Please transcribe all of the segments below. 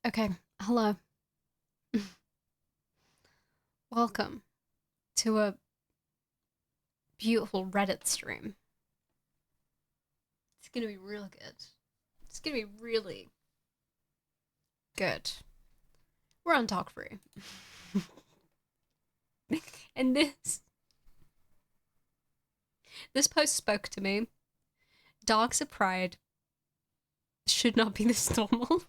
Okay, hello. Welcome to a beautiful Reddit stream. It's gonna be real good. It's gonna be really good. We're on dogfree. And this post spoke to me. Dogs of pride should not be this normal.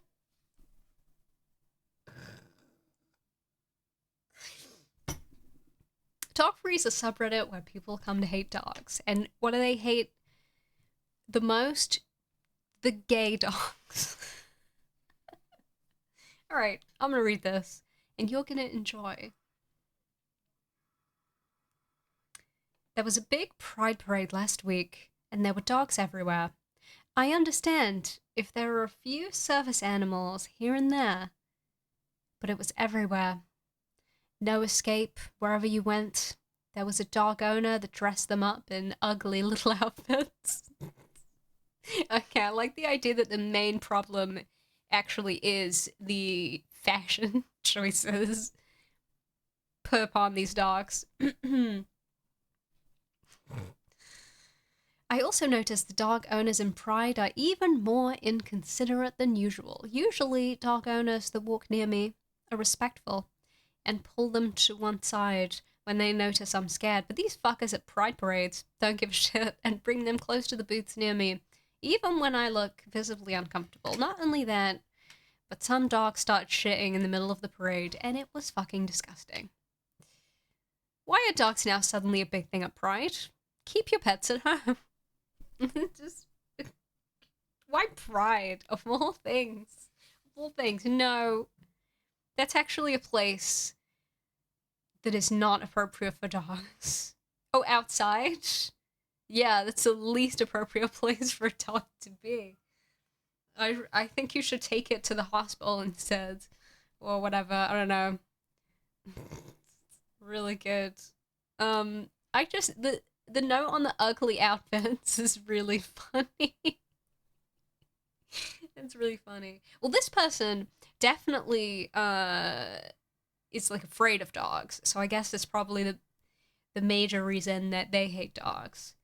Dogfree is a subreddit where people come to hate dogs. And what do they hate the most? The gay dogs. Alright, I'm gonna read this, and you're gonna enjoy. There was a big pride parade last week, and there were dogs everywhere. I understand if there were a few service animals here and there, but it was everywhere. No escape wherever you went. There was a dog owner that dressed them up in ugly little outfits. Okay, I like the idea that the main problem actually is the fashion choices put upon these dogs. I also noticed the dog owners in Pride are even more inconsiderate than usual. Usually, dog owners that walk near me are respectful and pull them to one side when they notice I'm scared, but these fuckers at Pride parades don't give a shit and bring them close to the booths near me, even when I look visibly uncomfortable. Not only that, but some dogs start shitting in the middle of the parade, and it was fucking disgusting. Why are dogs now suddenly a big thing at Pride? Keep your pets at home. Just why Pride of all things? Of all things, no. That's actually a place that is not appropriate for dogs. Oh, outside? Yeah, that's the least appropriate place for a dog to be. I think you should take it to the hospital instead. Or whatever, I don't know. Really good. I just the note on the ugly outfits is really funny. It's really funny. Well, this person definitely is like afraid of dogs, so I guess it's probably the major reason that they hate dogs.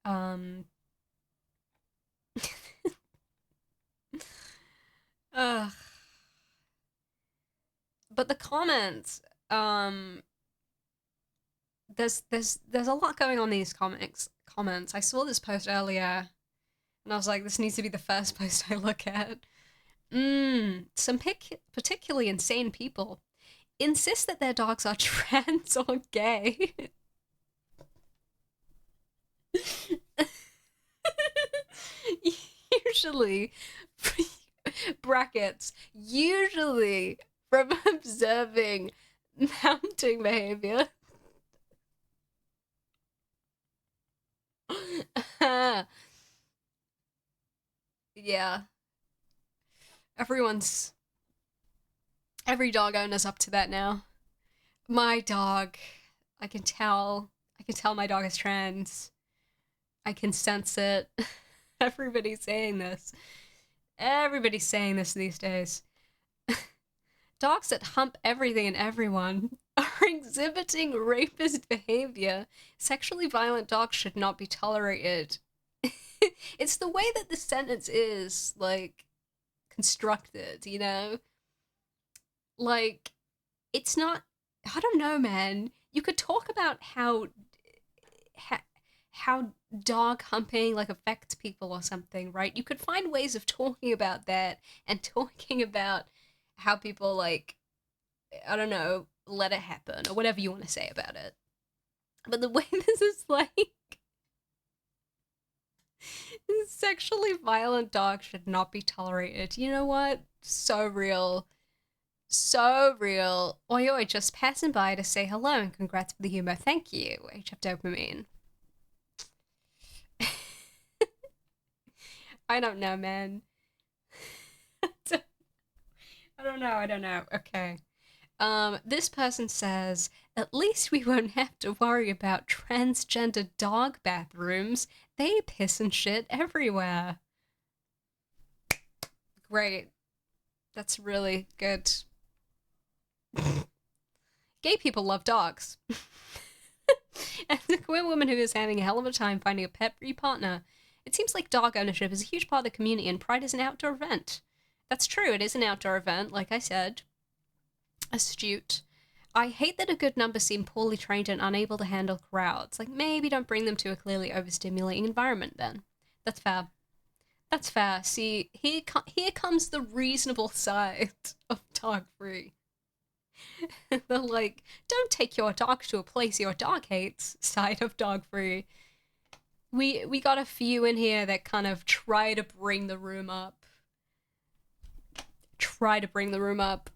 Um, ugh. But the comments, there's a lot going on in these comics comments. I saw this post earlier, and I was like, this needs to be the first post I look at. Some particularly insane people insist that their dogs are trans or gay. Usually, brackets, usually from observing mounting behavior. Yeah, everyone's every dog owner's up to that now. My dog, I can tell. I can tell my dog is trans. I can sense it. Everybody's saying this. Everybody's saying this these days. Dogs that hump everything and everyone are exhibiting rapist behavior. Sexually violent dogs should not be tolerated. It's the way that the sentence is, like, constructed, you know? Like, it's not. I don't know, man. You could talk about how, how dog humping like affects people or something, right? You could find ways of talking about that and talking about how people like I don't know, let it happen or whatever you want to say about it. But the way this is like sexually violent dogs should not be tolerated. You know what? So real. So real. Oi, oi, just passing by to say hello and congrats for the humor. Thank you, HF Dopamine. I don't know, man. I don't know. Okay. This person says, at least we won't have to worry about transgender dog bathrooms. They piss and shit everywhere. Great. That's really good. Gay people love dogs. As a queer woman who is having a hell of a time finding a pet-free partner, it seems like dog ownership is a huge part of the community, and Pride is an outdoor event. That's true, it is an outdoor event, like I said. Astute. I hate that a good number seem poorly trained and unable to handle crowds. Like, maybe don't bring them to a clearly overstimulating environment then. That's fair. That's fair. See, here comes the reasonable side of dog free. The like, don't take your dog to a place your dog hates side of dog free. We got a few in here that kind of try to bring the room up. Try to bring the room up.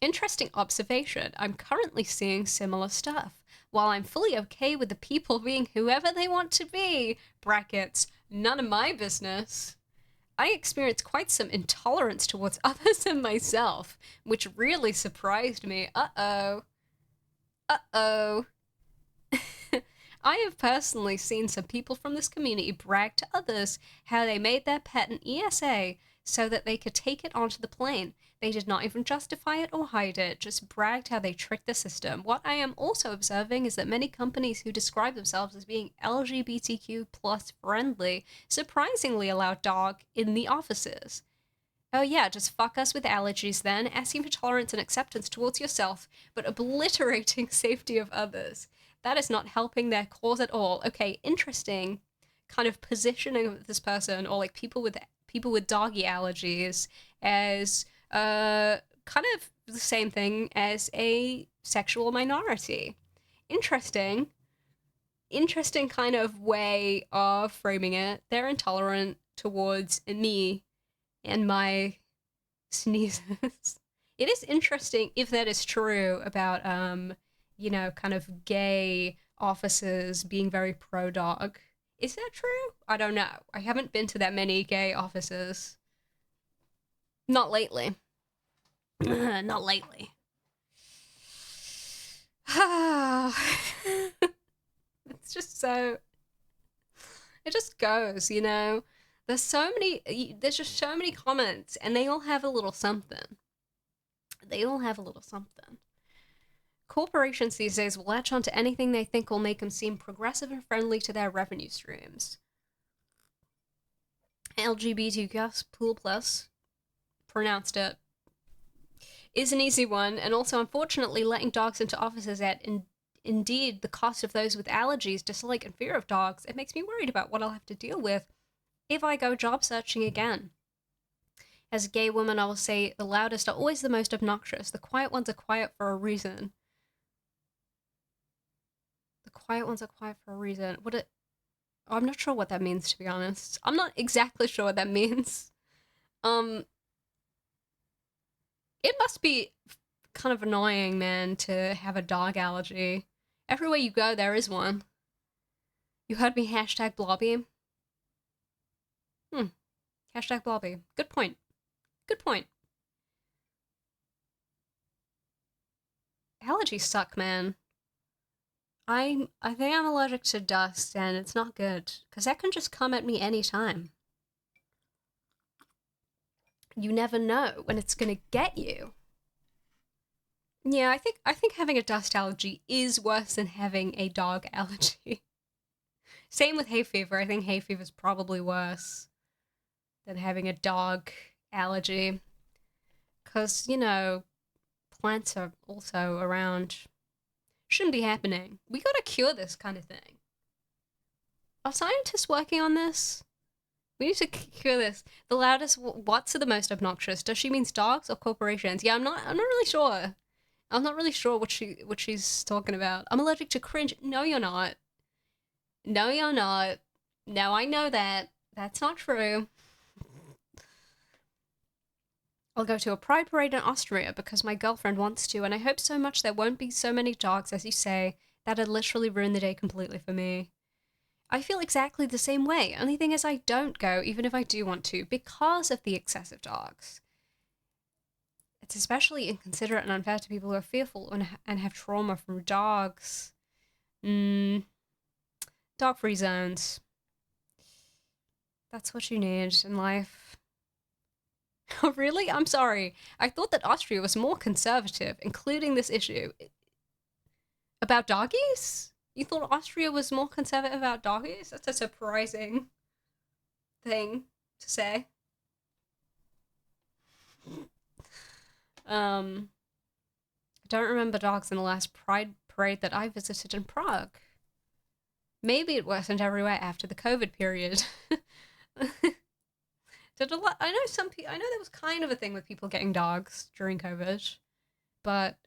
Interesting observation. I'm currently seeing similar stuff. While I'm fully okay with the people being whoever they want to be, brackets, none of my business, I experience quite some intolerance towards others and myself, which really surprised me. Uh-oh. Uh-oh. I have personally seen some people from this community brag to others how they made their pet an ESA so that they could take it onto the plane. They did not even justify it or hide it, just bragged how they tricked the system. What I am also observing is that many companies who describe themselves as being LGBTQ plus friendly surprisingly allow dog in the offices. Oh yeah, just fuck us with allergies then, asking for tolerance and acceptance towards yourself, but obliterating safety of others. That is not helping their cause at all. Okay, interesting kind of positioning of this person, or like people with doggy allergies, as kind of the same thing as a sexual minority. Interesting kind of way of framing it. They're intolerant towards me and my sneezes. It is interesting if that is true about kind of gay offices being very pro dog. Is that true? I don't know. I haven't been to that many gay offices. Not lately. Not lately. It's just so... It just goes, you know? There's just so many comments, and they all have a little something. They all have a little something. Corporations these days will latch onto anything they think will make them seem progressive and friendly to their revenue streams. LGBTQ pool plus, pronounced it, is an easy one, and also unfortunately letting dogs into offices at indeed the cost of those with allergies, dislike, and fear of dogs. It makes me worried about what I'll have to deal with if I go job searching again. As a gay woman, I will say the loudest are always the most obnoxious. The quiet ones are quiet for a reason. The quiet ones are quiet for a reason. I'm not sure what that means, to be honest. I'm not exactly sure what that means. It must be kind of annoying, man, to have a dog allergy. Everywhere you go, there is one. You heard me hashtag blobby? Hashtag blobby. Good point. Good point. Allergies suck, man. I think I'm allergic to dust, and it's not good, because that can just come at me anytime. You never know when it's gonna get you. Yeah, I think having a dust allergy is worse than having a dog allergy. Same with hay fever. I think hay fever is probably worse than having a dog allergy. Because, plants are also around. Shouldn't be happening. We gotta cure this kind of thing. Are scientists working on this? We need to cure this. The loudest what's are the most obnoxious? Does she mean dogs or corporations? Yeah, I'm not really sure. I'm not really sure what she's talking about. I'm allergic to cringe. No, you're not. No, you're not. No, I know that. That's not true. I'll go to a pride parade in Austria because my girlfriend wants to, and I hope so much there won't be so many dogs, as you say. That'd literally ruin the day completely for me. I feel exactly the same way. Only thing is I don't go, even if I do want to, because of the excessive dogs. It's especially inconsiderate and unfair to people who are fearful and have trauma from dogs. Dog-free zones. That's what you need in life. Oh, really? I'm sorry. I thought that Austria was more conservative, including this issue. About doggies? You thought Austria was more conservative about doggies? That's a surprising thing to say. I don't remember dogs in the last Pride parade that I visited in Prague. Maybe it wasn't everywhere after the COVID period. Did a lot. I know some people. I know there was kind of a thing with people getting dogs during COVID, but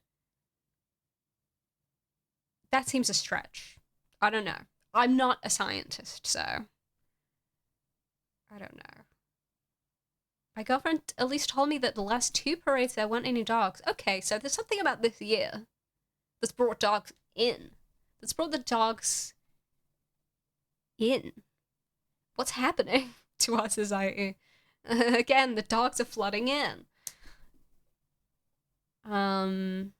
that seems a stretch. I don't know. I'm not a scientist, so I don't know. My girlfriend at least told me that the last two parades there weren't any dogs. Okay, so there's something about this year that's brought dogs in. That's brought the dogs in. What's happening to our society? Again, the dogs are flooding in. I've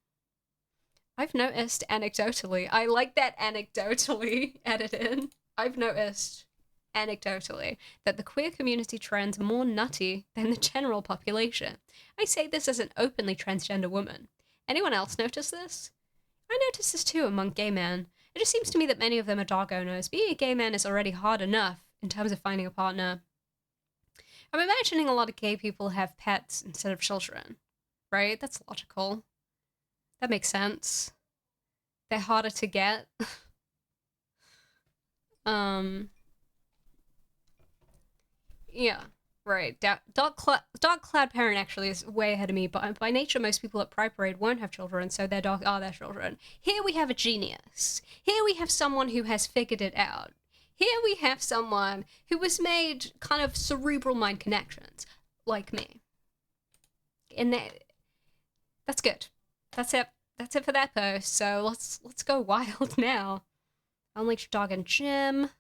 noticed anecdotally. I like that anecdotally edited. I've noticed anecdotally that the queer community trends more nutty than the general population. I say this as an openly transgender woman. Anyone else notice this? I notice this too among gay men. It just seems to me that many of them are dog owners. Being a gay man is already hard enough in terms of finding a partner. I'm imagining a lot of gay people have pets instead of children, right? That's logical. That makes sense. They're harder to get. Yeah, right. Dog Cloud Parent actually is way ahead of me, but by nature, most people at Pride Parade won't have children, so their dog are their children. Here we have a genius. Here we have someone who has figured it out. Here we have someone who has made kind of cerebral mind connections, like me. And that's good. That's it. That's it for that post. So let's go wild now. Unleash your dog in gym.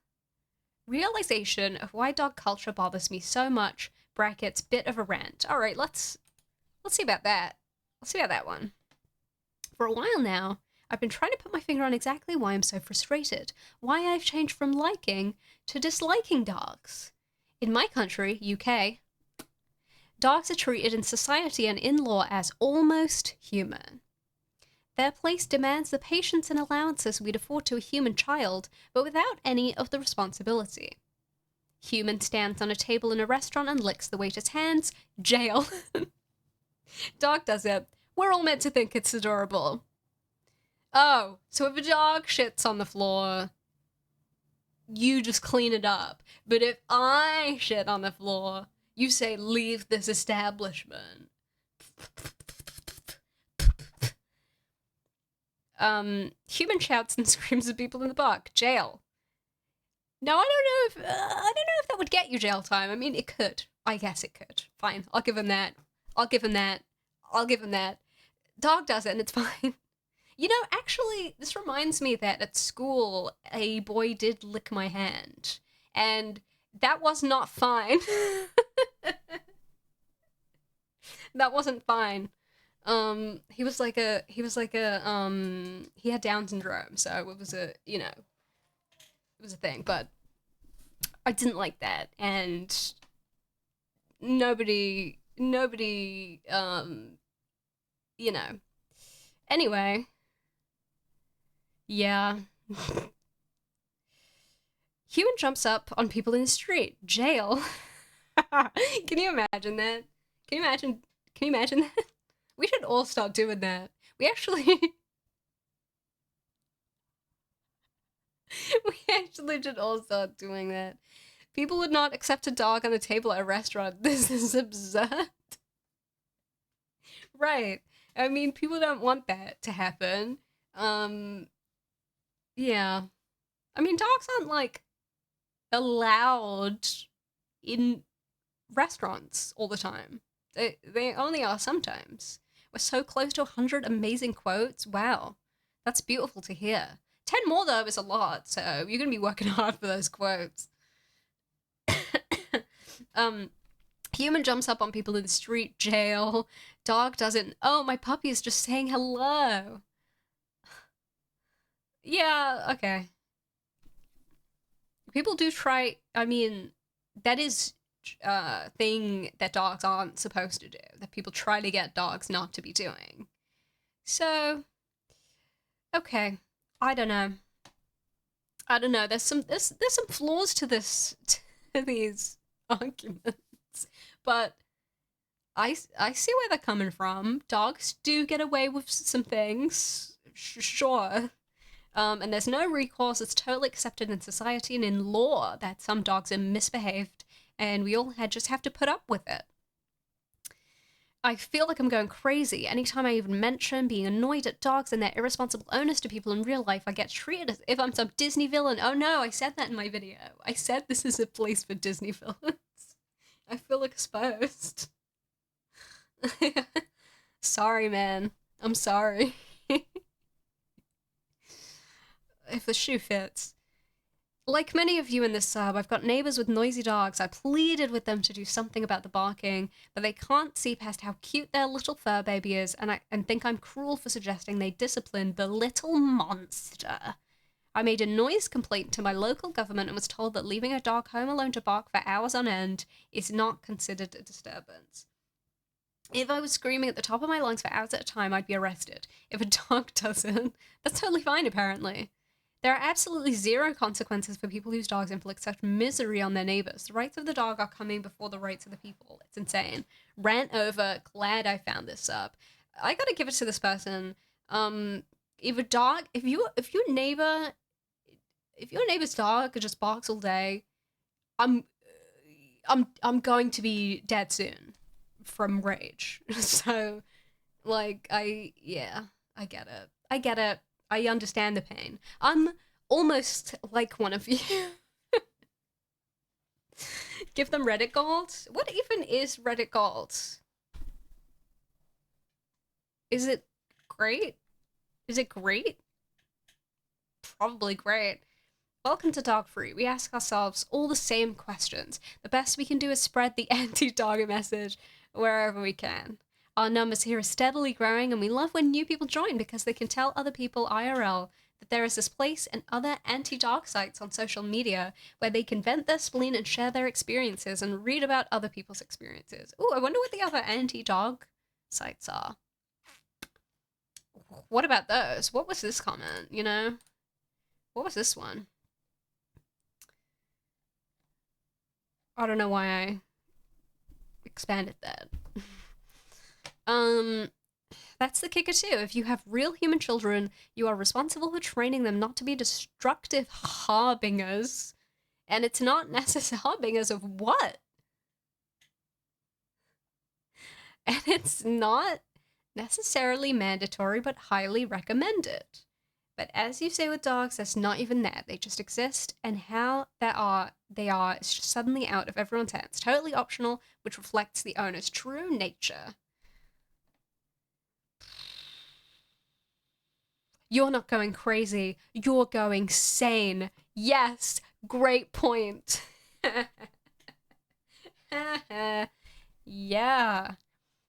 Realization of why dog culture bothers me so much. Brackets, bit of a rant. All right, let's see about that. Let's see about that one. For a while now, I've been trying to put my finger on exactly why I'm so frustrated. Why I've changed from liking to disliking dogs. In my country, UK, dogs are treated in society and in law as almost human. Their place demands the patience and allowances we'd afford to a human child, but without any of the responsibility. Human stands on a table in a restaurant and licks the waiter's hands. Jail. Dog does it. We're all meant to think it's adorable. Oh, so if a dog shits on the floor, you just clean it up. But if I shit on the floor, you say, leave this establishment. Human shouts and screams at people in the park. Jail. No, I don't know if that would get you jail time. I mean, it could. I guess it could. Fine. I'll give him that. Dog does it and it's fine. You know, actually, this reminds me that at school, a boy did lick my hand. And that was not fine. That wasn't fine. He had Down syndrome, so it was it was a thing, but I didn't like that, and nobody, anyway, yeah. Human jumps up on people in the street. Jail. Can you imagine that? Can you imagine that? We should all start doing that. We actually should all start doing that. People would not accept a dog on the table at a restaurant. This is absurd. Right. I mean, people don't want that to happen. Yeah. I mean, dogs aren't, like, allowed in restaurants all the time. They only are sometimes. We're so close to 100 amazing quotes. Wow. That's beautiful to hear. 10 more, though, is a lot, so you're going to be working hard for those quotes. Human jumps up on people in the street. Jail. Dog doesn't. Oh, my puppy is just saying hello. Yeah, okay. People do try, I mean, that is a thing that dogs aren't supposed to do, that people try to get dogs not to be doing. So, okay, I don't know. I don't know. There's some flaws to this to these arguments, but I see where they're coming from. Dogs do get away with some things, sure. And there's no recourse. It's totally accepted in society and in law that some dogs are misbehaved, and we all just have to put up with it. I feel like I'm going crazy. Anytime I even mention being annoyed at dogs and their irresponsible owners to people in real life, I get treated as if I'm some Disney villain. Oh no, I said that in my video. I said this is a place for Disney villains. I feel exposed. Sorry, man. I'm sorry. If the shoe fits. Like many of you in this sub, I've got neighbors with noisy dogs. I pleaded with them to do something about the barking, but they can't see past how cute their little fur baby is, and think I'm cruel for suggesting they discipline the little monster. I made a noise complaint to my local government and was told that leaving a dog home alone to bark for hours on end is not considered a disturbance. If I was screaming at the top of my lungs for hours at a time, I'd be arrested. If a dog doesn't, that's totally fine, apparently. There are absolutely zero consequences for people whose dogs inflict such misery on their neighbors. The rights of the dog are coming before the rights of the people. It's insane. Rant over. Glad I found this up. I gotta give it to this person. If a dog, if your neighbor's dog just barks all day, I'm going to be dead soon from rage. So, like, I get it. I get it. I understand the pain. I'm almost like one of you. Give them Reddit gold? What even is Reddit gold? Is it great? Is it great? Probably great. Welcome to Dogfree. We ask ourselves all the same questions. The best we can do is spread the anti-dog message wherever we can. Our numbers here are steadily growing, and we love when new people join because they can tell other people IRL that there is this place and other anti-dog sites on social media where they can vent their spleen and share their experiences and read about other people's experiences. Ooh, I wonder what the other anti-dog sites are. What about those? What was this comment, you know? What was this one? I don't know why I expanded that. That's the kicker too. If you have real human children, you are responsible for training them not to be destructive harbingers. And it's not necessary harbingers of what? And it's not necessarily mandatory, but highly recommended. But as you say with dogs, that's not even that. They just exist, and how they are is just suddenly out of everyone's hands. Totally optional, which reflects the owner's true nature. You're not going crazy. You're going sane. Yes, great point. Yeah.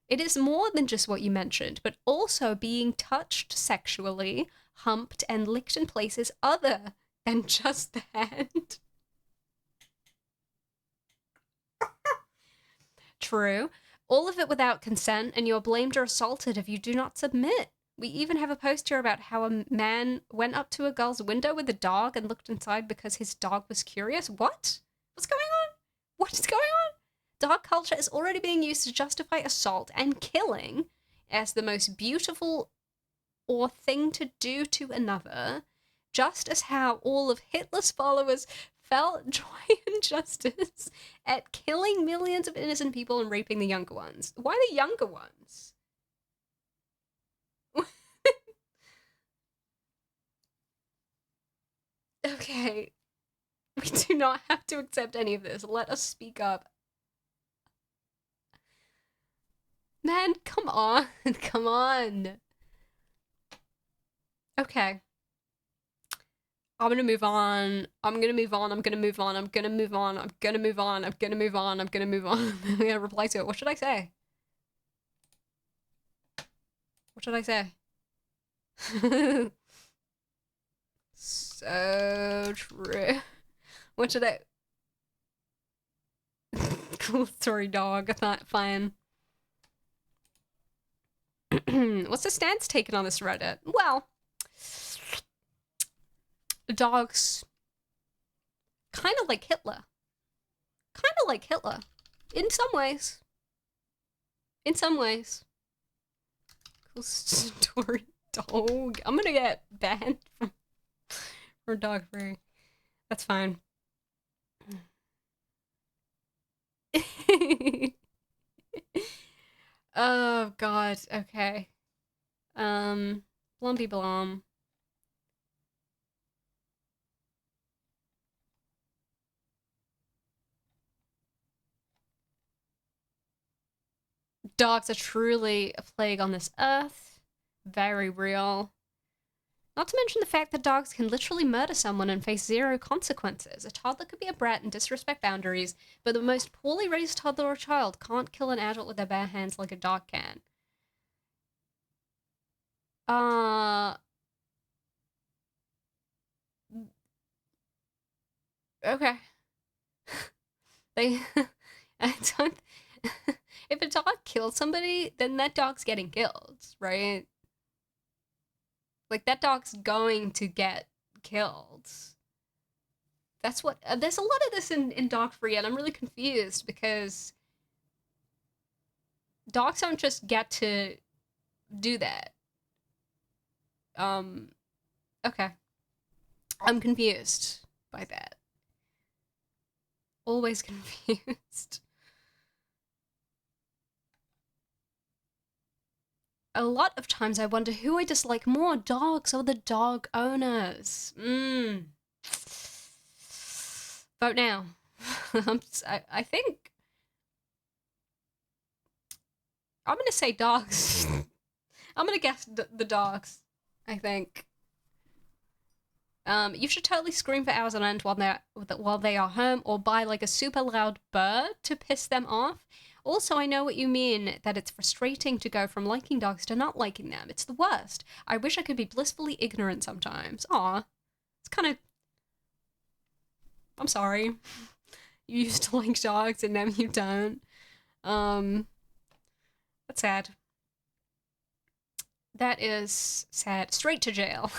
It is more than just what you mentioned, but also being touched sexually, humped, and licked in places other than just the hand. True. All of it without consent, and you are blamed or assaulted if you do not submit. We even have a post here about how a man went up to a girl's window with a dog and looked inside because his dog was curious. What? What's going on? What is going on? Dog culture is already being used to justify assault and killing as the most beautiful or thing to do to another, just as how all of Hitler's followers felt joy and justice at killing millions of innocent people and raping the younger ones. Why the younger ones? Okay, we do not have to accept any of this. Let us speak up. Man, come on. Come on. Okay. I'm gonna move on. I'm gonna move on. I'm gonna move on. I'm gonna move on. I'm gonna move on. I'm gonna move on. I'm gonna move on. I'm gonna reply to it. What should I say? What should I say? So true. What should I... Cool story, dog. Fine. What's the stance taken on this Reddit? Well, dogs kind of like Hitler. Kind of like Hitler. In some ways. In some ways. Cool story, dog. I'm gonna get banned from dogfree. That's fine. Oh god, okay. Blondie Blom. Dogs are truly a plague on this earth. Very real. Not to mention the fact that dogs can literally murder someone and face zero consequences. A toddler could be a brat and disrespect boundaries, but the most poorly raised toddler or child can't kill an adult with their bare hands like a dog can. Okay. They, I don't, if a dog kills somebody, then that dog's getting killed, right? Like, that dog's going to get killed. That's what, there's a lot of this in dogfree, and I'm really confused because dogs don't just get to do that. Okay. I'm confused by that. Always confused. A lot of times I wonder who I dislike more, dogs or the dog owners. Vote now. I think I'm gonna say dogs. I'm gonna guess the dogs. I think. You should totally scream for hours on end while they are home, or buy like a super loud bird to piss them off. Also, I know what you mean, that it's frustrating to go from liking dogs to not liking them. It's the worst. I wish I could be blissfully ignorant sometimes. Aw. It's kind of... I'm sorry. You used to like dogs and now you don't. That's sad. That is sad. Straight to jail.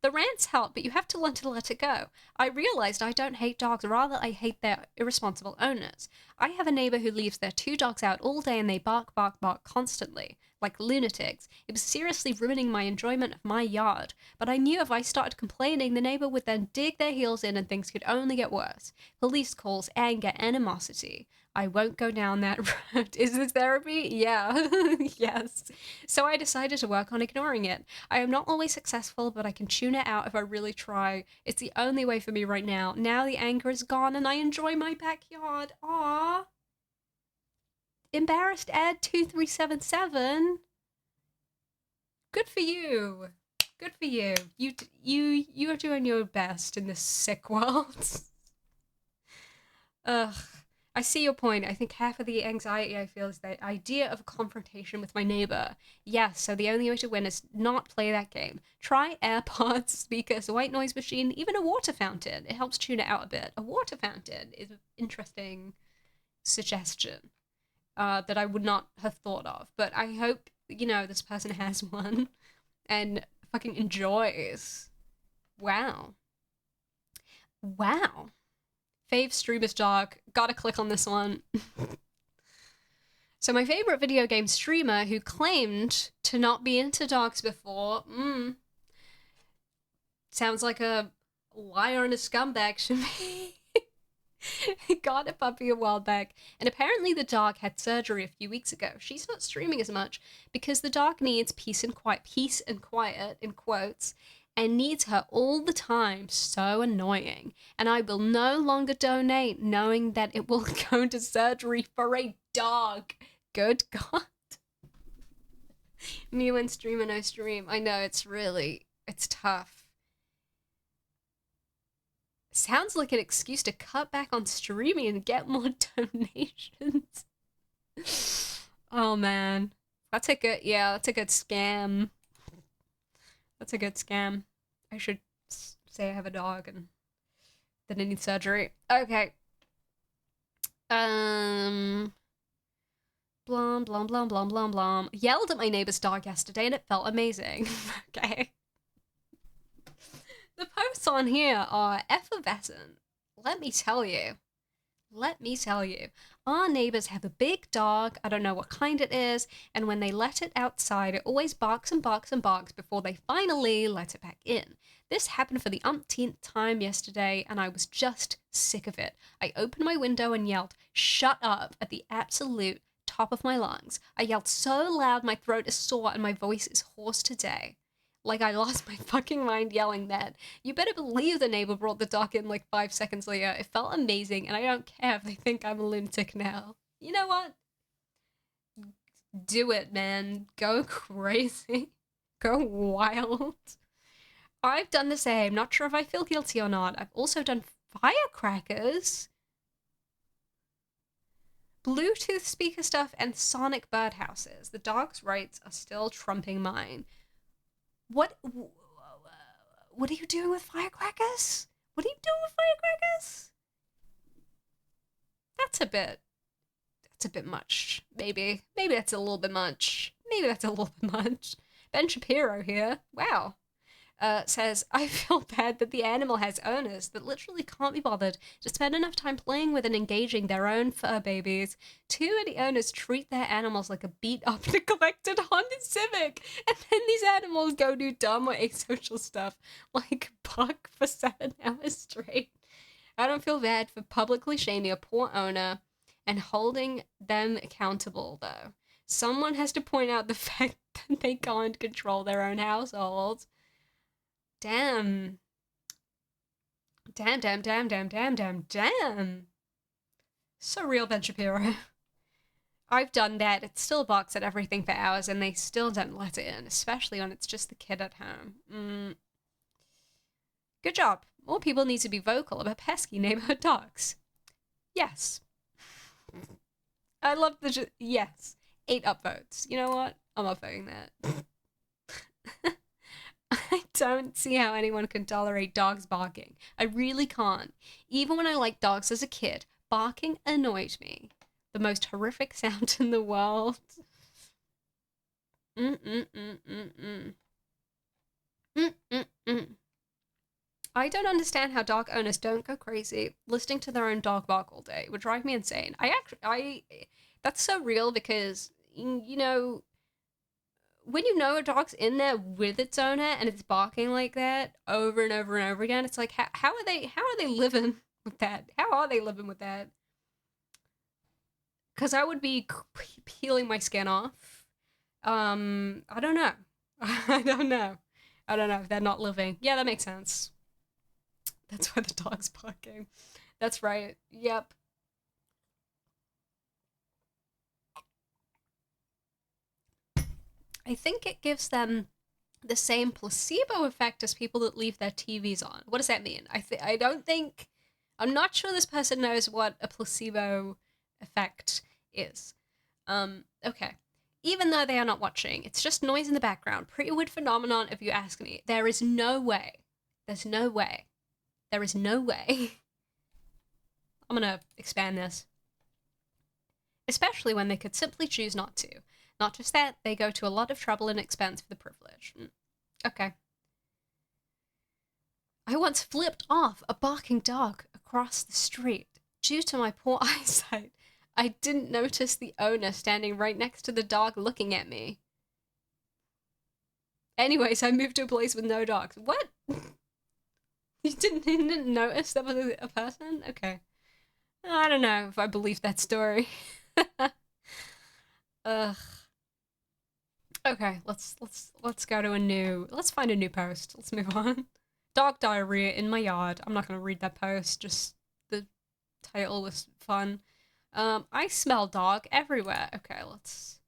The rants help, but you have to learn to let it go. I realized I don't hate dogs, rather I hate their irresponsible owners. I have a neighbor who leaves their two dogs out all day and they bark, bark, bark constantly, like lunatics. It was seriously ruining my enjoyment of my yard, but I knew if I started complaining, the neighbor would then dig their heels in and things could only get worse. Police calls, anger, animosity. I won't go down that road. Is this therapy? Yeah. Yes. So I decided to work on ignoring it. I am not always successful, but I can tune it out if I really try. It's the only way for me right now. Now the anger is gone and I enjoy my backyard. Aww. Embarrassed Ed 2377. Good for you. Good for you. You are doing your best in this sick world. Ugh. I see your point. I think half of the anxiety I feel is the idea of a confrontation with my neighbor. Yes, so the only way to win is not play that game. Try AirPods, speakers, a white noise machine, even a water fountain. It helps tune it out a bit. A water fountain is an interesting suggestion that I would not have thought of. But I hope, this person has one and fucking enjoys. Wow. Wow. Fave streamer's dog. Gotta click on this one. So my favorite video game streamer who claimed to not be into dogs before, sounds like a liar and a scumbag to me. Got a puppy a while back, and apparently the dog had surgery a few weeks ago. She's not streaming as much because the dog needs peace and quiet, in quotes, and needs her all the time. So annoying. And I will no longer donate knowing that it will go to surgery for a dog. Good God. Me when stream and no stream. I know, it's tough. Sounds like an excuse to cut back on streaming and get more donations. Oh man. That's a good scam. That's a good scam. I should say I have a dog and that I need surgery. Okay. blom, blom, blom, blom, blom, blom. Yelled at my neighbor's dog yesterday and it felt amazing. Okay. The posts on here are effervescent. Let me tell you. Let me tell you. Our neighbors have a big dog, I don't know what kind it is, and when they let it outside, it always barks and barks and barks before they finally let it back in. This happened for the umpteenth time yesterday, and I was just sick of it. I opened my window and yelled, "Shut up," at the absolute top of my lungs. I yelled so loud my throat is sore and my voice is hoarse today. Like I lost my fucking mind yelling that. You better believe the neighbor brought the dog in like 5 seconds later. It felt amazing, and I don't care if they think I'm a lunatic now. You know what? Do it, man. Go crazy. Go wild. I've done the same. Not sure if I feel guilty or not. I've also done firecrackers, Bluetooth speaker stuff, and sonic birdhouses. The dog's rights are still trumping mine. What are you doing with firecrackers? What are you doing with firecrackers? That's a bit much. Maybe that's a little bit much. Ben Shapiro here. Wow. Says, I feel bad that the animal has owners that literally can't be bothered to spend enough time playing with and engaging their own fur babies. Too many owners treat their animals like a beat-up, neglected Honda Civic, and then these animals go do dumb or asocial stuff, like bark for 7 hours straight. I don't feel bad for publicly shaming a poor owner and holding them accountable, though. Someone has to point out the fact that they can't control their own households. Damn. So real, Ben Shapiro. I've done that. It still barks at everything for hours, and they still don't let it in, especially when it's just the kid at home. Good job. More people need to be vocal about pesky neighborhood dogs. Yes. I love the... Yes. 8 upvotes. You know what? I'm upvoting that. I don't see how anyone can tolerate dogs barking. I really can't. Even when I liked dogs as a kid, barking annoyed me. The most horrific sound in the world. I don't understand how dog owners don't go crazy listening to their own dog bark all day. It would drive me insane. That's so real because, you know, when you know a dog's in there with its owner and it's barking like that over and over and over again, it's like, how are they living with that? How are they living with that? Because I would be peeling my skin off. I don't know. I don't know. They're not living. Yeah, that makes sense. That's why the dog's barking. That's right. Yep. I think it gives them the same placebo effect as people that leave their TVs on. What does that mean? I'm not sure this person knows what a placebo effect is. Okay. Even though they are not watching, it's just noise in the background. Pretty weird phenomenon if you ask me. There's no way. I'm gonna expand this. Especially when they could simply choose not to. Not just that, they go to a lot of trouble and expense for the privilege. Okay. I once flipped off a barking dog across the street. Due to my poor eyesight, I didn't notice the owner standing right next to the dog looking at me. Anyways, I moved to a place with no dogs. What? You didn't notice that was a person? Okay. I don't know if I believe that story. Ugh. Okay, let's go to let's find a new post. Let's move on. Dog diarrhea in my yard. I'm not gonna read that post, just the title was fun. I smell dog everywhere. Okay, let's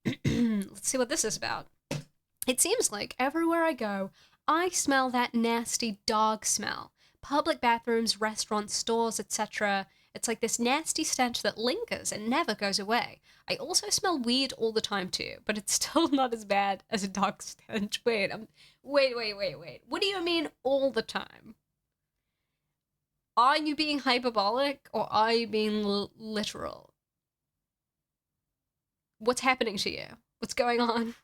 let's see what this is about. It seems like everywhere I go, I smell that nasty dog smell. Public bathrooms, restaurants, stores, etc. It's like this nasty stench that lingers and never goes away. I also smell weed all the time too, but it's still not as bad as a dog stench. Wait. What do you mean all the time? Are you being hyperbolic or are you being literal? What's happening to you? What's going on?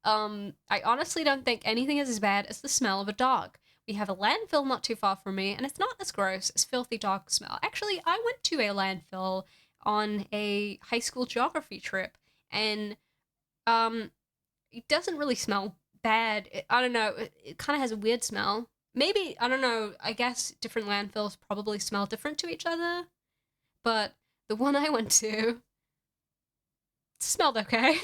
I honestly don't think anything is as bad as the smell of a dog. We have a landfill not too far from me, and it's not as gross as filthy dog smell. Actually, I went to a landfill on a high school geography trip, and um, it doesn't really smell bad. I don't know. It kind of has a weird smell. Maybe, I don't know. I guess different landfills probably smell different to each other, but the one I went to smelled okay.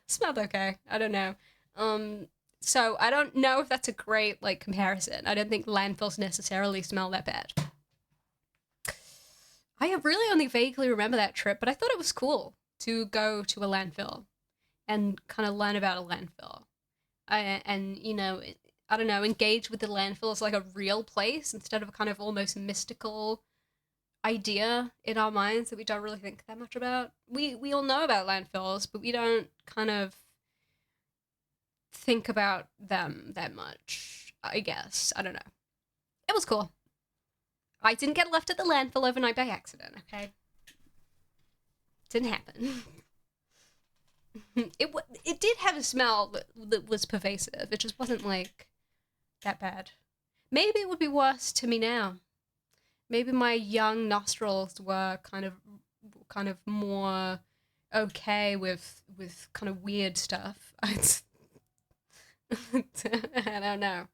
Smelled okay. I don't know. Um, so I don't know if that's a great like comparison. I don't think landfills necessarily smell that bad. I have really only vaguely remember that trip, but I thought it was cool to go to a landfill and kind of learn about a landfill. And I don't know, engage with the landfill as like a real place instead of a kind of almost mystical idea in our minds that we don't really think that much about. We all know about landfills, but we don't kind of think about them that much, I guess. I don't know. It was cool. I didn't get left at the landfill overnight by accident, okay? Didn't happen. it did have a smell that was pervasive. It just wasn't like that bad. Maybe it would be worse to me now. Maybe my young nostrils were kind of more okay with kind of weird stuff. I don't know.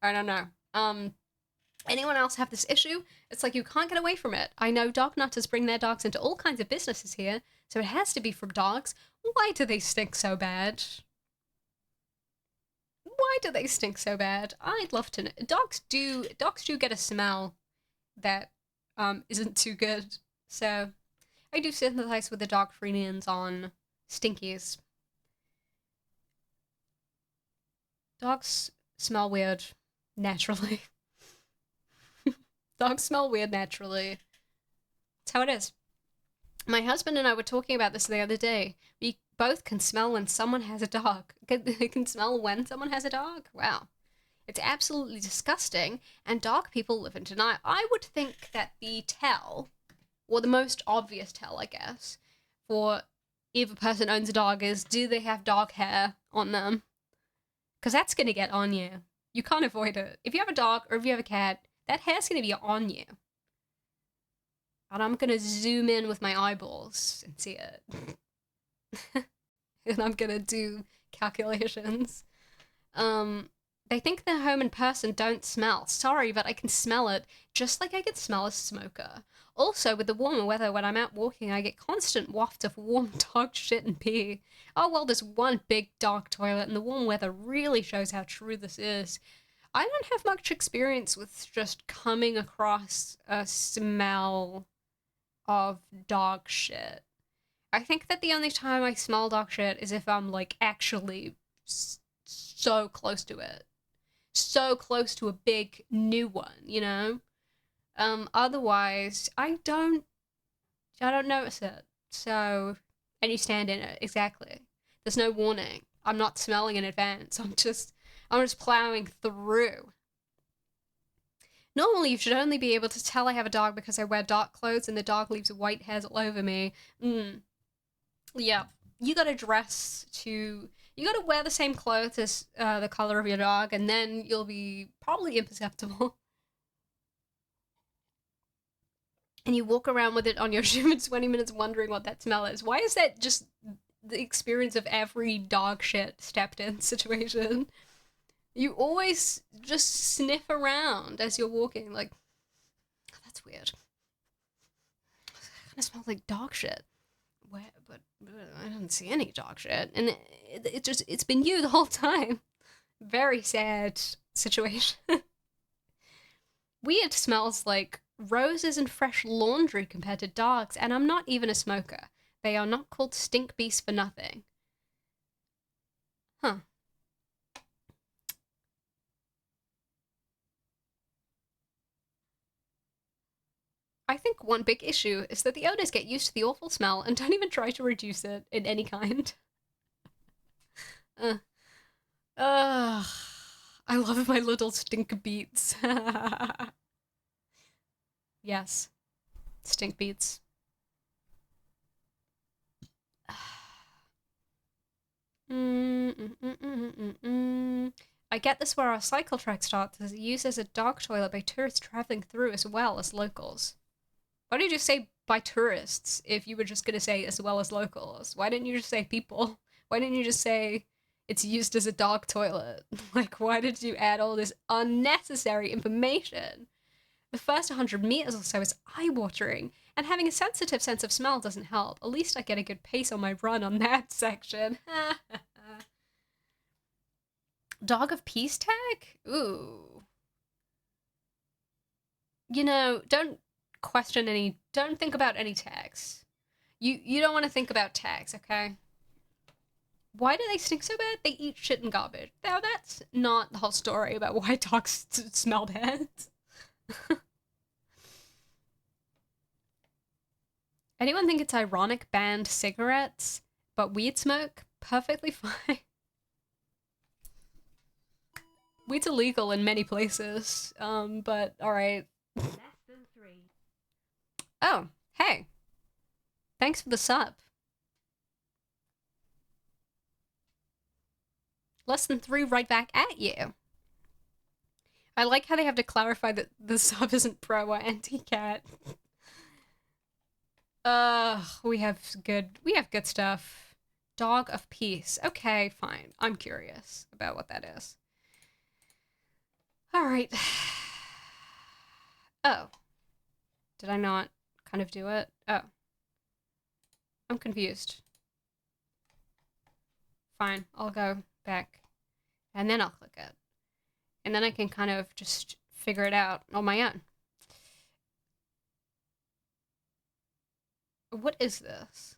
I don't know. Anyone else have this issue? It's like you can't get away from it. I know dog nutters bring their dogs into all kinds of businesses here, so it has to be from dogs. Why do they stink so bad? Why do they stink so bad? I'd love to know. Dogs do get a smell that isn't too good. So I do sympathize with the dog freenians on stinkies. Dogs smell weird naturally. Dogs smell weird naturally. That's how it is. My husband and I were talking about this the other day. We both can smell when someone has a dog. They can smell when someone has a dog? Wow. It's absolutely disgusting, and dog people live in denial. I would think that the tell, or the most obvious tell, I guess, for if a person owns a dog is, do they have dog hair on them? Because that's going to get on you. You can't avoid it. If you have a dog or if you have a cat, that hair's going to be on you. And I'm going to zoom in with my eyeballs and see it. And I'm going to do calculations. They think their home and person don't smell. Sorry, but I can smell it, just like I can smell a smoker. Also, with the warmer weather, when I'm out walking, I get constant wafts of warm dog shit and pee. Oh, well, there's one big dog toilet, and the warm weather really shows how true this is. I don't have much experience with just coming across a smell of dog shit. I think that the only time I smell dog shit is if I'm, like, actually so close to it. So close to a big new one, you know? Otherwise, I don't notice it. So, and you stand in it, exactly. There's no warning. I'm not smelling in advance. I'm just plowing through. Normally, you should only be able to tell I have a dog because I wear dark clothes and the dog leaves white hairs all over me. Yeah. You gotta you gotta wear the same clothes as the color of your dog, and then you'll be probably imperceptible. And you walk around with it on your shoe for 20 minutes wondering what that smell is. Why is that just the experience of every dog shit stepped in situation? You always just sniff around as you're walking, like, oh, that's weird. It kind of smells like dog shit. Where, but I don't see any dog shit. And it's been you the whole time. Very sad situation. Weird smells like roses and fresh laundry compared to dogs, and I'm not even a smoker. They are not called stink beasts for nothing. Huh. I think one big issue is that the owners get used to the awful smell and don't even try to reduce it in any kind. Uh, uh, I love my little stink beats. Yes, stink beats. I get this where our cycle track starts is used as a dog toilet by tourists traveling through as well as locals. Why did you say by tourists if you were just going to say as well as locals? Why didn't you just say people? Why didn't you just say it's used as a dog toilet? Like, why did you add all this unnecessary information? The first 100 meters or so is eye-watering, and having a sensitive sense of smell doesn't help. At least I get a good pace on my run on that section. Dog of peace tag? Ooh. You know, don't think about any tags. You don't want to think about tags, okay? Why do they stink so bad? They eat shit and garbage. Now, that's not the whole story about why dogs smell bad. Anyone think it's ironic banned cigarettes, but weed smoke? Perfectly fine. Weed's illegal in many places, but alright. Less than 3. Oh, hey. Thanks for the sub. Less than 3 right back at you. I like how they have to clarify that the sub isn't pro or anti-cat. We have good stuff. Dog of peace. Okay, fine. I'm curious about what that is. Alright. Oh. Did I not kind of do it? Oh. I'm confused. Fine, I'll go back. And then I'll click it. And then I can kind of just figure it out on my own. What is this?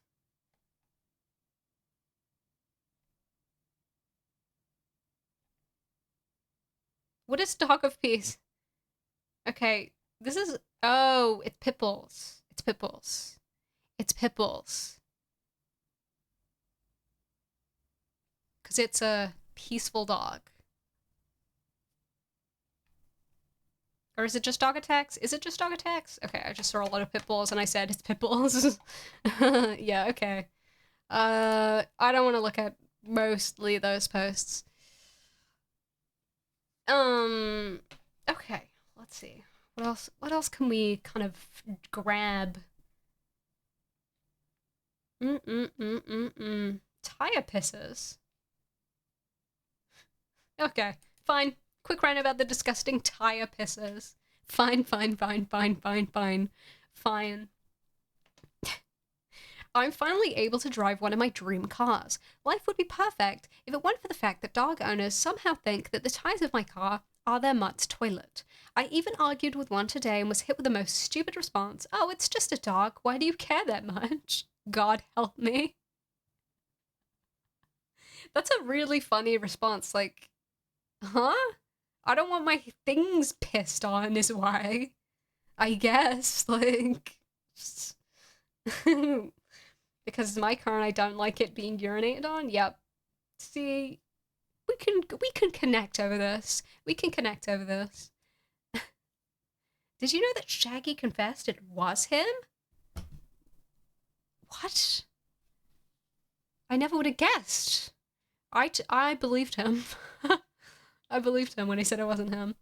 What is Dog of Peace? Okay, this is... Oh, it's Pipples. It's Pipples. It's Pipples. Because it's a peaceful dog. Or is it just dog attacks? Is it just dog attacks? Okay, I just saw a lot of Pitbulls and I said it's Pitbulls. Yeah, okay. I don't want to look at mostly those posts. Okay, let's see. What else can we kind of grab? Tire pisses. Okay, fine. Quick rant about the disgusting tire pisses. Fine. I'm finally able to drive one of my dream cars. Life would be perfect if it weren't for the fact that dog owners somehow think that the tires of my car are their mutt's toilet. I even argued with one today and was hit with the most stupid response. Oh, it's just a dog. Why do you care that much? God help me. That's a really funny response. Like, huh? I don't want my things pissed on is why. I guess, like... because my car and I don't like it being urinated on? Yep. See, we can connect over this. We can connect over this. Did you know that Shaggy confessed it was him? What? I never would have guessed. I believed him. I believed him when he said it wasn't him.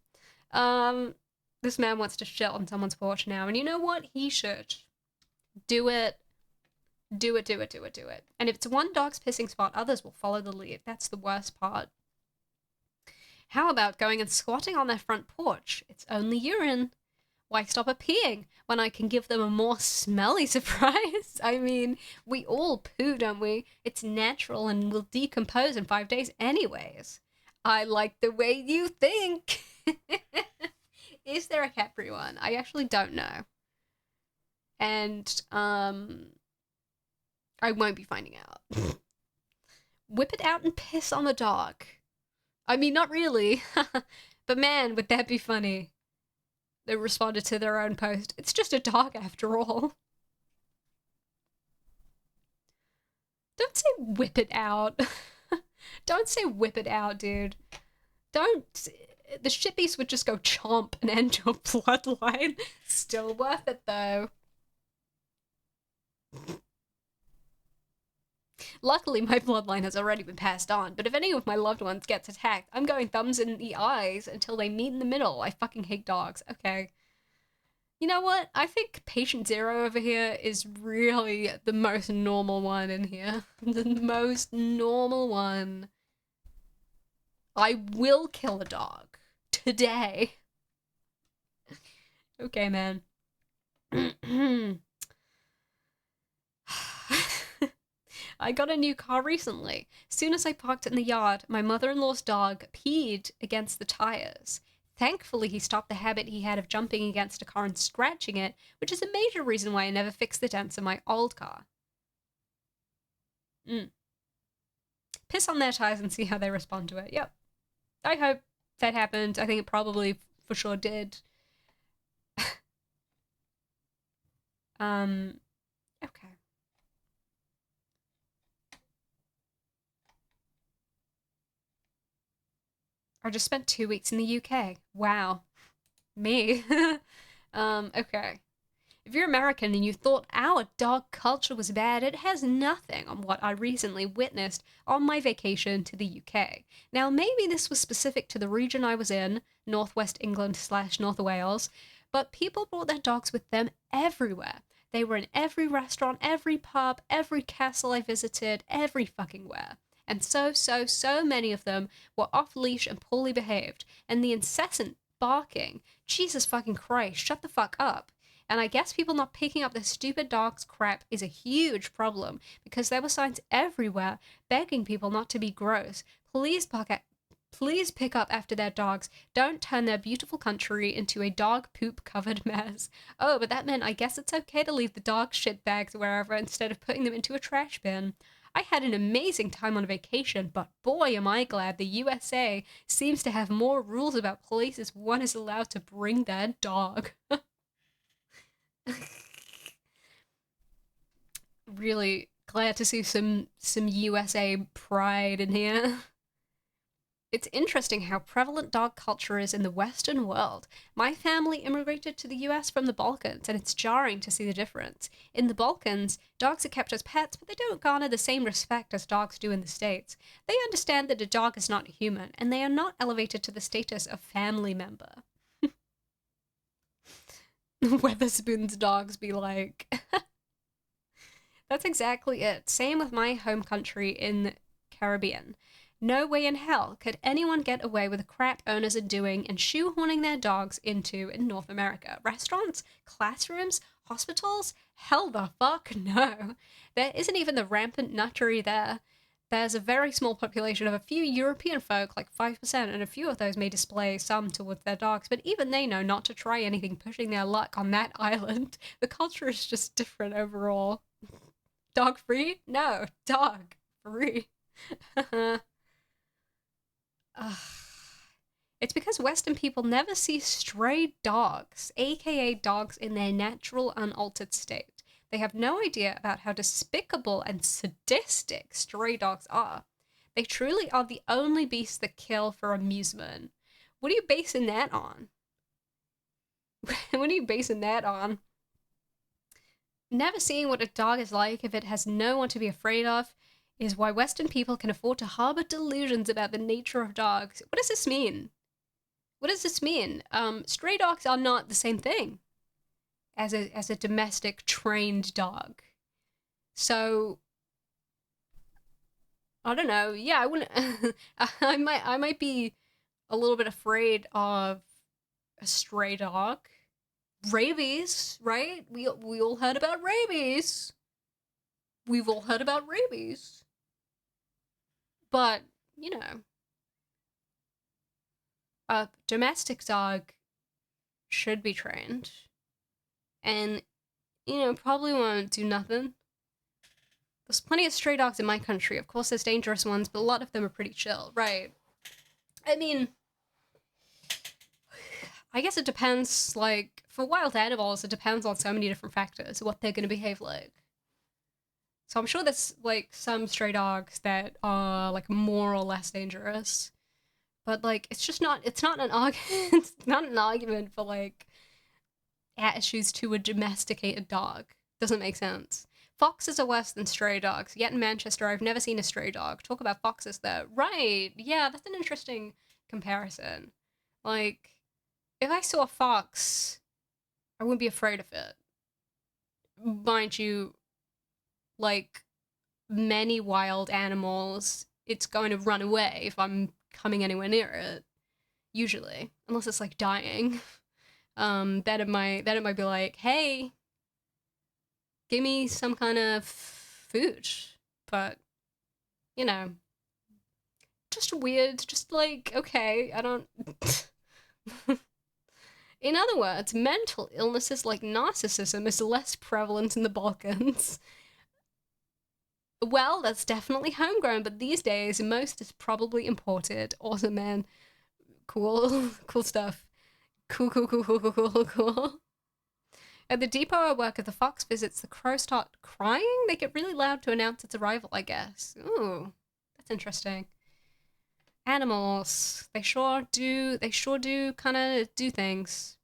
This man wants to shit on someone's porch now, and you know what? He should. Do it. Do it. And if it's one dog's pissing spot, others will follow the lead. That's the worst part. How about going and squatting on their front porch? It's only urine. Why stop at peeing when I can give them a more smelly surprise? I mean, we all poo, don't we? It's natural and will decompose in 5 days anyways. I like the way you think. Is there a Capri one? I actually don't know. And, I won't be finding out. Whip it out and piss on the dog. I mean, not really. But man, would that be funny. They responded to their own post. It's just a dog after all. Don't say whip it out. Don't say whip it out, dude. Don't. The shippies would just go chomp and end your bloodline. Still worth it, though. Luckily, my bloodline has already been passed on, but if any of my loved ones gets attacked, I'm going thumbs in the eyes until they meet in the middle. I fucking hate dogs. Okay. You know what? I think patient zero over here is really the most normal one in here. The most normal one. I will kill a dog. Today. Okay, man. I got a new car recently. Soon as I parked it in the yard, my mother-in-law's dog peed against the tires. Thankfully, he stopped the habit he had of jumping against a car and scratching it, which is a major reason why I never fixed the dents in my old car. Piss on their tires and see how they respond to it. Yep. I hope that happened. I think it probably for sure did. Okay. I just spent 2 weeks in the UK. Wow. Me. Okay. If you're American and you thought our dog culture was bad, it has nothing on what I recently witnessed on my vacation to the UK. Now, maybe this was specific to the region I was in, Northwest England / North Wales, but people brought their dogs with them everywhere. They were in every restaurant, every pub, every castle I visited, every fucking where. And so many of them were off-leash and poorly behaved, and the incessant barking, Jesus fucking Christ, shut the fuck up. And I guess people not picking up their stupid dog's crap is a huge problem, because there were signs everywhere begging people not to be gross. Please pick up after their dogs. Don't turn their beautiful country into a dog poop covered mess. Oh, but that meant I guess it's okay to leave the dog shit bags wherever instead of putting them into a trash bin. I had an amazing time on vacation, but boy am I glad the USA seems to have more rules about places one is allowed to bring their dog. Really glad to see some USA pride in here. It's interesting how prevalent dog culture is in the Western world. My family immigrated to the US from the Balkans, and it's jarring to see the difference. In the Balkans, dogs are kept as pets, but they don't garner the same respect as dogs do in the States. They understand that a dog is not human, and they are not elevated to the status of family member. Weatherspoon's dogs be like... That's exactly it. Same with my home country in the Caribbean. No way in hell could anyone get away with the crap owners are doing and shoehorning their dogs into in North America. Restaurants? Classrooms? Hospitals? Hell the fuck no. There isn't even the rampant nuttery there. There's a very small population of a few European folk, like 5%, and a few of those may display some towards their dogs, but even they know not to try anything pushing their luck on that island. The culture is just different overall. Dog free? No, dog free. It's because Western people never see stray dogs, aka dogs in their natural unaltered state. They have no idea about how despicable and sadistic stray dogs are. They truly are the only beasts that kill for amusement. What are you basing that on? What are you basing that on? Never seeing what a dog is like if it has no one to be afraid of is why Western people can afford to harbor delusions about the nature of dogs. What does this mean? What does this mean? Stray dogs are not the same thing as a domestic trained dog. So I don't know. Yeah, I wouldn't. I might be a little bit afraid of a stray dog. Rabies, right? We all heard about rabies. We've all heard about rabies. But, you know, a domestic dog should be trained. And, you know, probably won't do nothing. There's plenty of stray dogs in my country. Of course, there's dangerous ones, but a lot of them are pretty chill, right? I mean, I guess it depends, like, for wild animals, it depends on so many different factors, what they're going to behave like. So I'm sure there's, like, some stray dogs that are, like, more or less dangerous. But, like, it's not it's not an argument for, like, attitudes to a domesticated dog. Doesn't make sense. Foxes are worse than stray dogs. Yet in Manchester, I've never seen a stray dog. Talk about foxes, though. Right. Yeah, that's an interesting comparison. Like, if I saw a fox, I wouldn't be afraid of it. Mind you, like, many wild animals, it's going to run away if I'm coming anywhere near it. Usually. Unless it's, like, dying. Then it might be like, hey, give me some kind of food. But, you know, just weird, just like, okay, I don't... In other words, mental illnesses like narcissism is less prevalent in the Balkans. Well, that's definitely homegrown, but these days, most is probably imported. Awesome, man. Cool, cool stuff. Cool. At the depot I work at, the fox visits, the crow start crying. They get really loud to announce its arrival, I guess. Ooh, that's interesting. Animals, they sure do kind of do things.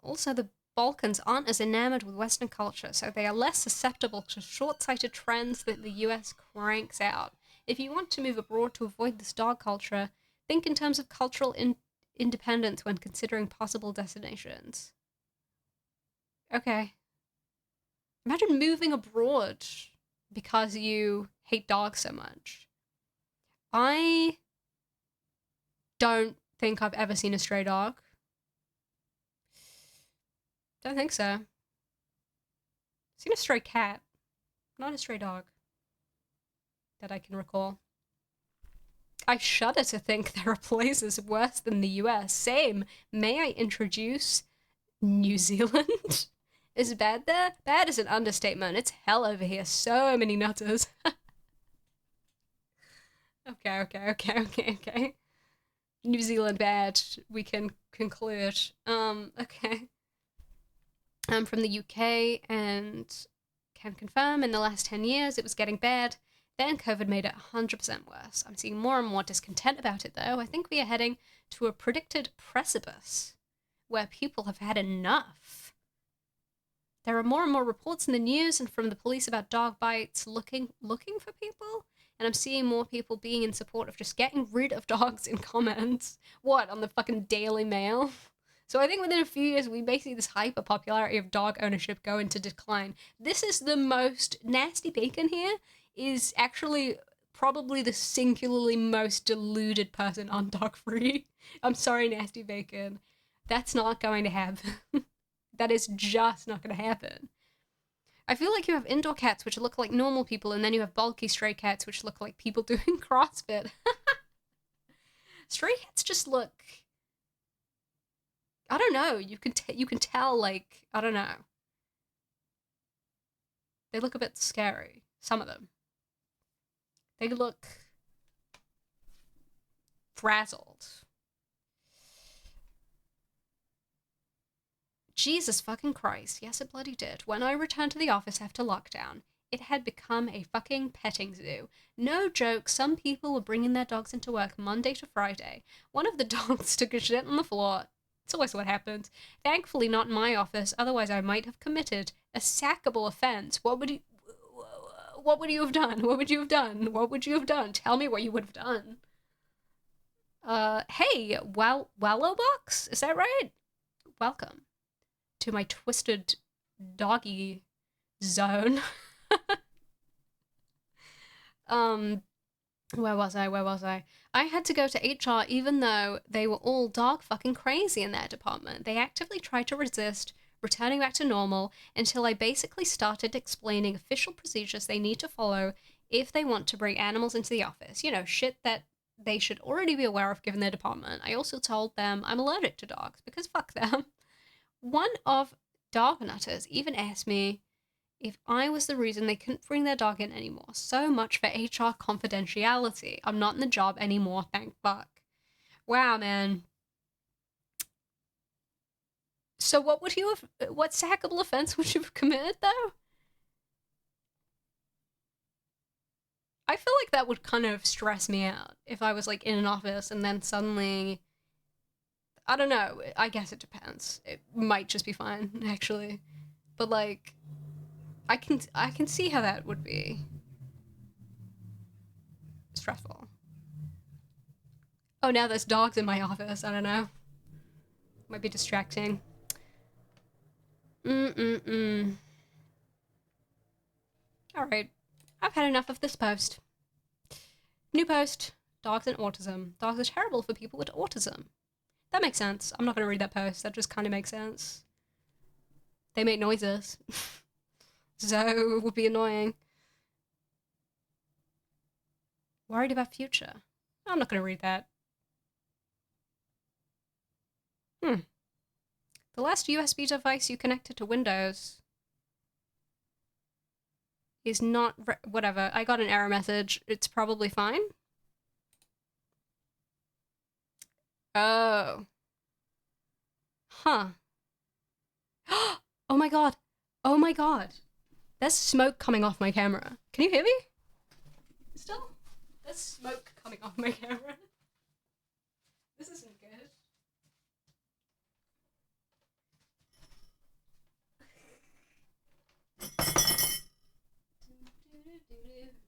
Also, the Balkans aren't as enamored with Western culture, so they are less susceptible to short-sighted trends that the US cranks out. If you want to move abroad to avoid this dog culture, think in terms of cultural independence when considering possible destinations. Okay. Imagine moving abroad because you hate dogs so much. I don't think I've ever seen a stray dog. Don't think so. I've seen a stray cat, not a stray dog that I can recall. I shudder to think there are places worse than the US. Same. May I introduce New Zealand? Is it bad there? Bad is an understatement. It's hell over here. So many nutters. Okay. New Zealand bad. We can conclude. Okay. I'm from the UK and can confirm in the last 10 years it was getting bad. Then COVID made it 100% worse. I'm seeing more and more discontent about it, though. I think we are heading to a predicted precipice where people have had enough. There are more and more reports in the news and from the police about dog bites looking for people, and I'm seeing more people being in support of just getting rid of dogs in comments. What, on the fucking Daily Mail? So I think within a few years we may see this hyper popularity of dog ownership go into decline. This is the most nasty bacon here is actually probably the singularly most deluded person on dogfree. I'm sorry, Nasty Bacon. That's not going to happen. That is just not going to happen. I feel like you have indoor cats which look like normal people, and then you have bulky stray cats which look like people doing CrossFit. Stray cats just look... I don't know. You can tell, like, I don't know. They look a bit scary. Some of them. They look frazzled. Jesus fucking Christ. Yes, it bloody did. When I returned to the office after lockdown, it had become a fucking petting zoo. No joke, some people were bringing their dogs into work Monday to Friday. One of the dogs took a shit on the floor. It's always what happens. Thankfully not in my office, otherwise I might have committed a sackable offense. What would you have done? What would you have done? What would you have done? Tell me what you would have done. Hey, Wallow Box? Is that right? Welcome to my twisted doggy zone. Where was I? I had to go to HR even though they were all dog fucking crazy in their department. They actively tried to resist returning back to normal until I basically started explaining official procedures they need to follow if they want to bring animals into the office. You know, shit that they should already be aware of given their department. I also told them I'm allergic to dogs because fuck them. One of dog nutters even asked me if I was the reason they couldn't bring their dog in anymore. So much for HR confidentiality. I'm not in the job anymore, thank fuck. Wow, man. So what sackable offense would you have committed, though? I feel like that would kind of stress me out if I was, like, in an office and then suddenly I don't know. I guess it depends. It might just be fine, actually. But like, I can see how that would be stressful. Oh, now there's dogs in my office. I don't know. Might be distracting. Mm-mm-mm. Alright. I've had enough of this post. New post. Dogs and autism. Dogs are terrible for people with autism. That makes sense. I'm not going to read that post. That just kind of makes sense. They make noises. So it would be annoying. Worried about future. I'm not going to read that. The last USB device you connected to Windows is not... whatever. I got an error message. It's probably fine. Oh. Huh. Oh my god. Oh my god. There's smoke coming off my camera. Can you hear me? Still? There's smoke coming off my camera. This isn't good.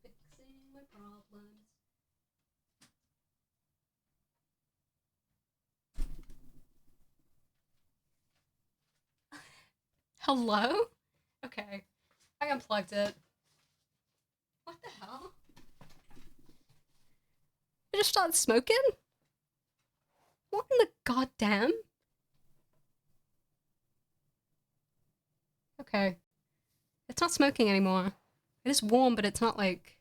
Fixing my problems. Hello? Okay. I unplugged it. What the hell? I just started smoking? What in the goddamn? Okay. It's not smoking anymore. It is warm, but it's not like...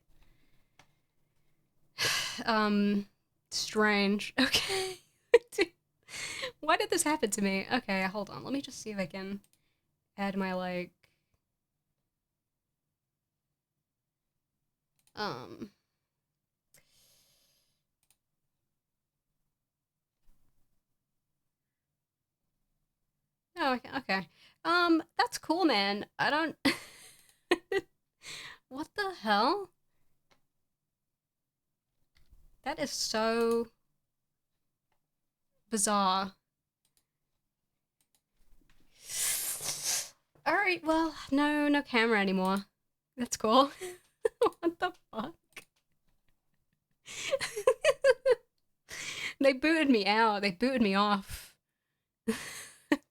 strange. Okay. Why did this happen to me? Okay, hold on. Let me just see if I can add my, like... Oh, okay. That's cool, man. I don't... What the hell? That is so... bizarre. Alright, well, no camera anymore. That's cool. What the fuck? They booted me out. They booted me off.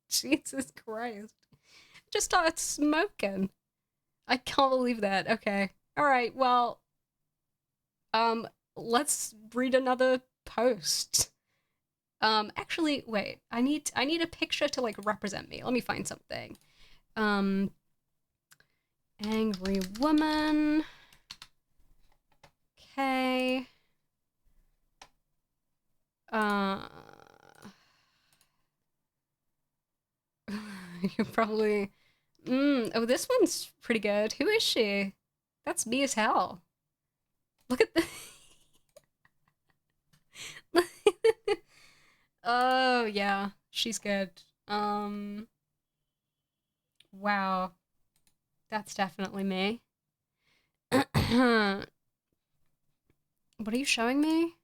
Jesus Christ. Just started smoking. I can't believe that. Okay. Alright, well, let's read another post. Actually, wait. I need a picture to, like, represent me. Let me find something. Angry woman. Okay. You probably... oh, this one's pretty good. Who is she? That's me as hell. Look at the... Oh, yeah. She's good. Wow. That's definitely me. What are you showing me?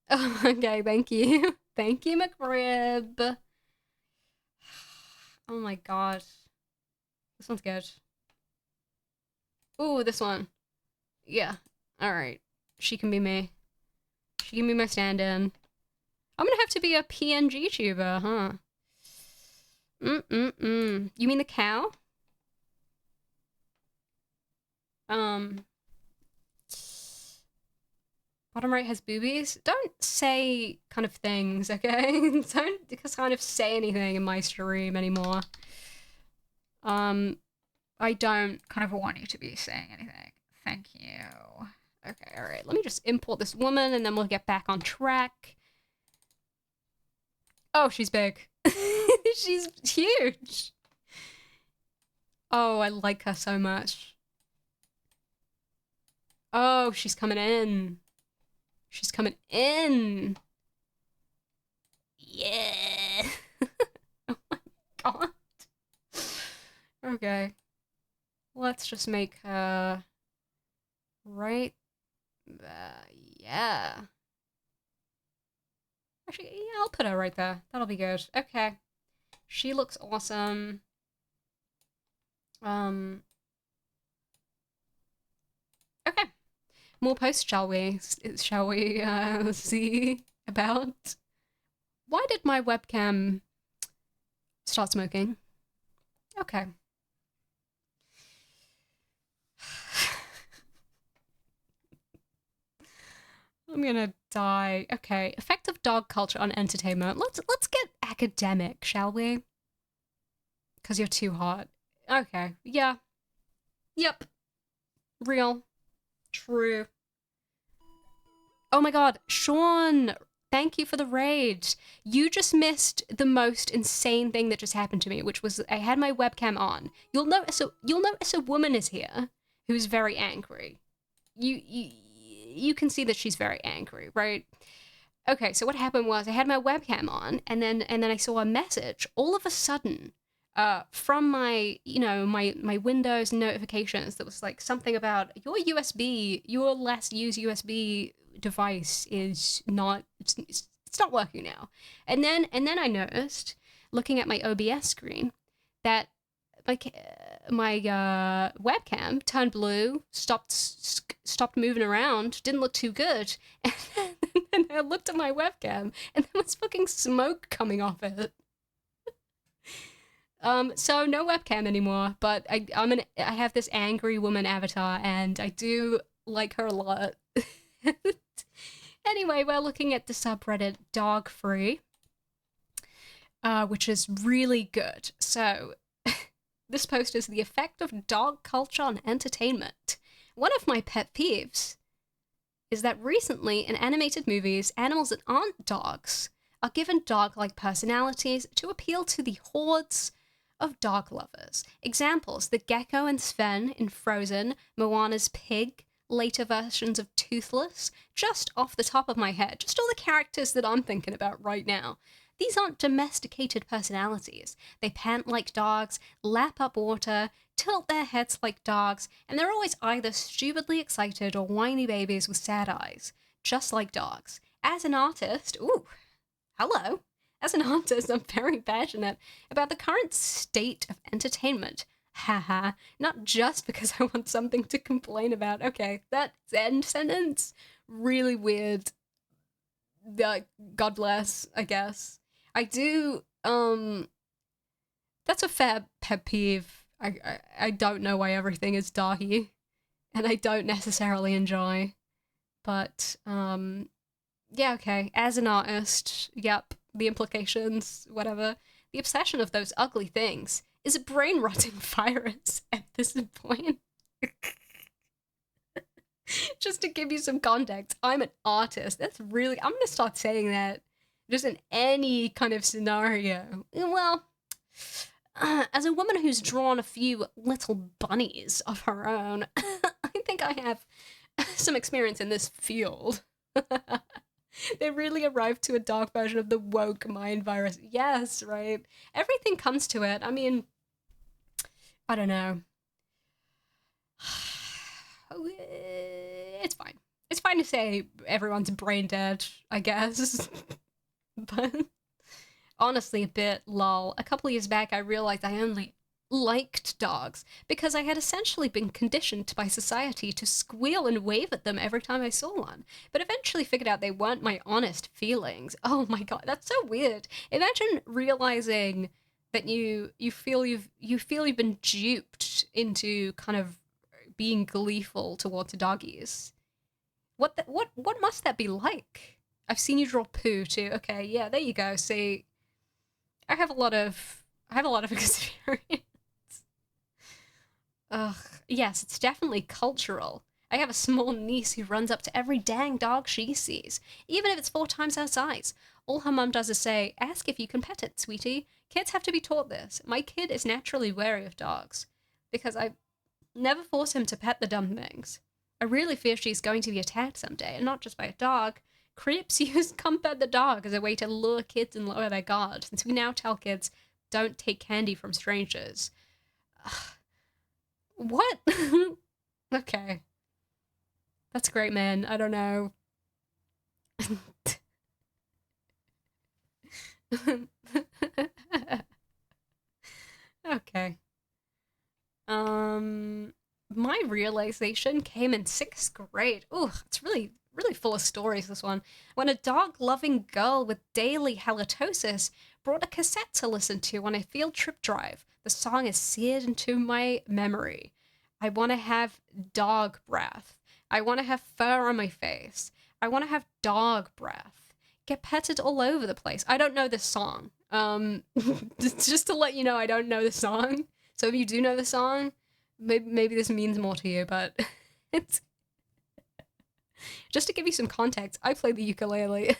Oh, okay, thank you. Thank you, McRib. Oh my god. This one's good. Ooh, this one. Yeah. Alright. She can be me. She can be my stand-in. I'm gonna have to be a PNG tuber, huh? You mean the cow? Bottom right has boobies? Don't say kind of things, okay? Don't just kind of say anything in my stream anymore. I don't kind of want you to be saying anything. Thank you. Okay, alright. Let me just import this woman and then we'll get back on track. Oh, she's big. She's huge. Oh, I like her so much. Oh, she's coming in. She's coming in. Yeah. Oh my god. Okay. Let's just make her right. Yeah. Actually, yeah, I'll put her right there. That'll be good. Okay. She looks awesome. Um, okay. More posts, shall we? Shall we see about why did my webcam start smoking? Okay. I'm gonna die. Okay, effect of dog culture on entertainment. Let's get academic, shall we? Cause you're too hot. Okay. Yeah. Yep. Real. True. Oh my god, Sean, thank you for the raid. You just missed the most insane thing that just happened to me, which was I had my webcam on. You'll notice a woman is here who's very angry. You can see that she's very angry, right? Okay, so what happened was I had my webcam on, and then I saw a message all of a sudden from my my Windows notifications that was like something about your last used USB device is not it's not working now. And then I noticed looking at my OBS screen that my webcam turned blue, stopped moving around, didn't look too good, and then I looked at my webcam, and there was fucking smoke coming off it. So no webcam anymore, but I have this angry woman avatar, and I do like her a lot. Anyway, we're looking at the subreddit dogfree, which is really good. So this post is the effect of dog culture on entertainment. One of my pet peeves is that recently in animated movies, animals that aren't dogs are given dog-like personalities to appeal to the hordes of dog lovers. Examples: the gecko and Sven in Frozen, Moana's pig, later versions of Toothless, just off the top of my head, just all the characters that I'm thinking about right now. These aren't domesticated personalities. They pant like dogs, lap up water, tilt their heads like dogs, and they're always either stupidly excited or whiny babies with sad eyes, just like dogs. As an artist, ooh, hello. As an artist, I'm very passionate about the current state of entertainment. Haha, not just because I want something to complain about. Okay, that end sentence, really weird. God bless, I guess. I do, that's a fair pet peeve. I don't know why everything is doggy, and I don't necessarily enjoy. But, yeah, okay. As an artist, yep, the implications, whatever. The obsession of those ugly things is a brain-rotting virus at this point. Just to give you some context, I'm an artist. That's really, I'm gonna start saying that just in any kind of scenario. Well, as a woman who's drawn a few little bunnies of her own, I think I have some experience in this field. They really arrived to a dark version of the woke mind virus. Yes, right? Everything comes to it. I mean, I don't know. It's fine. It's fine to say everyone's brain dead, I guess. But honestly, a bit lol. A couple years back, I realized I only liked dogs because I had essentially been conditioned by society to squeal and wave at them every time I saw one, but eventually figured out they weren't my honest feelings. Oh my god, that's so weird. Imagine realizing that you feel you've been duped into kind of being gleeful towards doggies. What must that be like? I've seen you draw poo too. Okay, yeah, there you go. See, I have a lot of experience. Ugh, yes, it's definitely cultural. I have a small niece who runs up to every dang dog she sees, even if it's 4 times her size. All her mum does is say, "Ask if you can pet it, sweetie." Kids have to be taught this. My kid is naturally wary of dogs because I never force him to pet the dumb things. I really fear she's going to be attacked someday, and not just by a dog. Creeps use "come pet the dog" as a way to lure kids and lower their guard, since we now tell kids, don't take candy from strangers. Ugh, what? Okay. That's great, man. I don't know. Okay. My realization came in sixth grade. Ooh, it's really, really full of stories, this one. When a dog-loving girl with daily halitosis brought a cassette to listen to on a field trip drive. The song is seared into my memory. I want to have dog breath. I want to have fur on my face. I want to have dog breath. Get petted all over the place. I don't know this song. Just to let you know, I don't know the song. So if you do know the song, maybe this means more to you, but it's just to give you some context. I play the ukulele.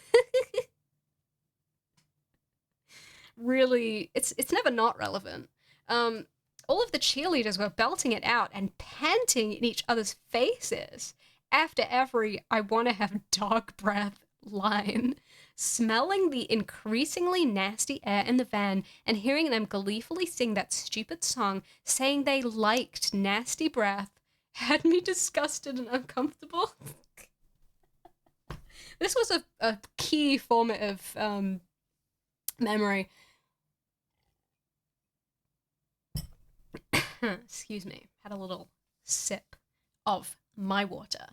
Really, it's never not relevant. All of the cheerleaders were belting it out and panting in each other's faces after every "I want to have dog breath" line. Smelling the increasingly nasty air in the van and hearing them gleefully sing that stupid song saying they liked nasty breath had me disgusted and uncomfortable. This was a key formative memory. Excuse me, had a little sip of my water.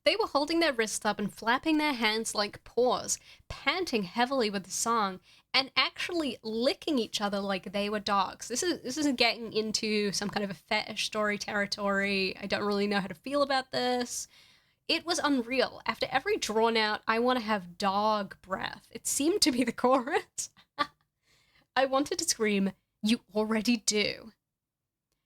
They were holding their wrists up and flapping their hands like paws, panting heavily with the song, and actually licking each other like they were dogs. This isn't getting into some kind of a fetish story territory. I don't really know how to feel about this. It was unreal. After every drawn out, I want to have dog breath, it seemed to be the chorus. I wanted to scream, "You already do."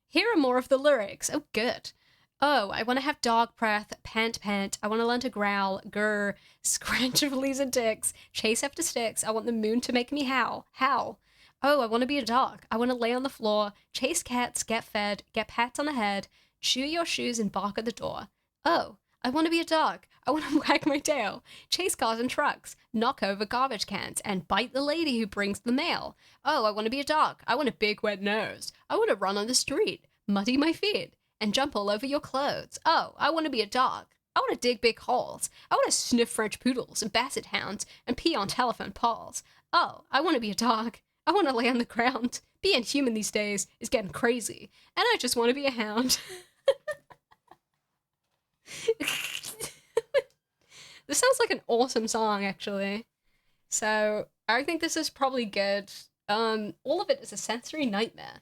Here are more of the lyrics. Oh, good. Oh, I want to have dog breath, pant, pant. I want to learn to growl, grr, scratch of leaves and ticks, chase after sticks. I want the moon to make me howl, howl. Oh, I want to be a dog. I want to lay on the floor, chase cats, get fed, get pats on the head, chew your shoes and bark at the door. Oh, I want to be a dog. I want to wag my tail, chase cars and trucks, knock over garbage cans, and bite the lady who brings the mail. Oh, I want to be a dog. I want a big wet nose. I want to run on the street, muddy my feet, and jump all over your clothes. Oh, I want to be a dog. I want to dig big holes. I want to sniff French poodles and basset hounds and pee on telephone poles. Oh, I want to be a dog. I want to lay on the ground. Being human these days is getting crazy, and I just want to be a hound. This sounds like an awesome song, actually. So I think this is probably good. All of it is a sensory nightmare.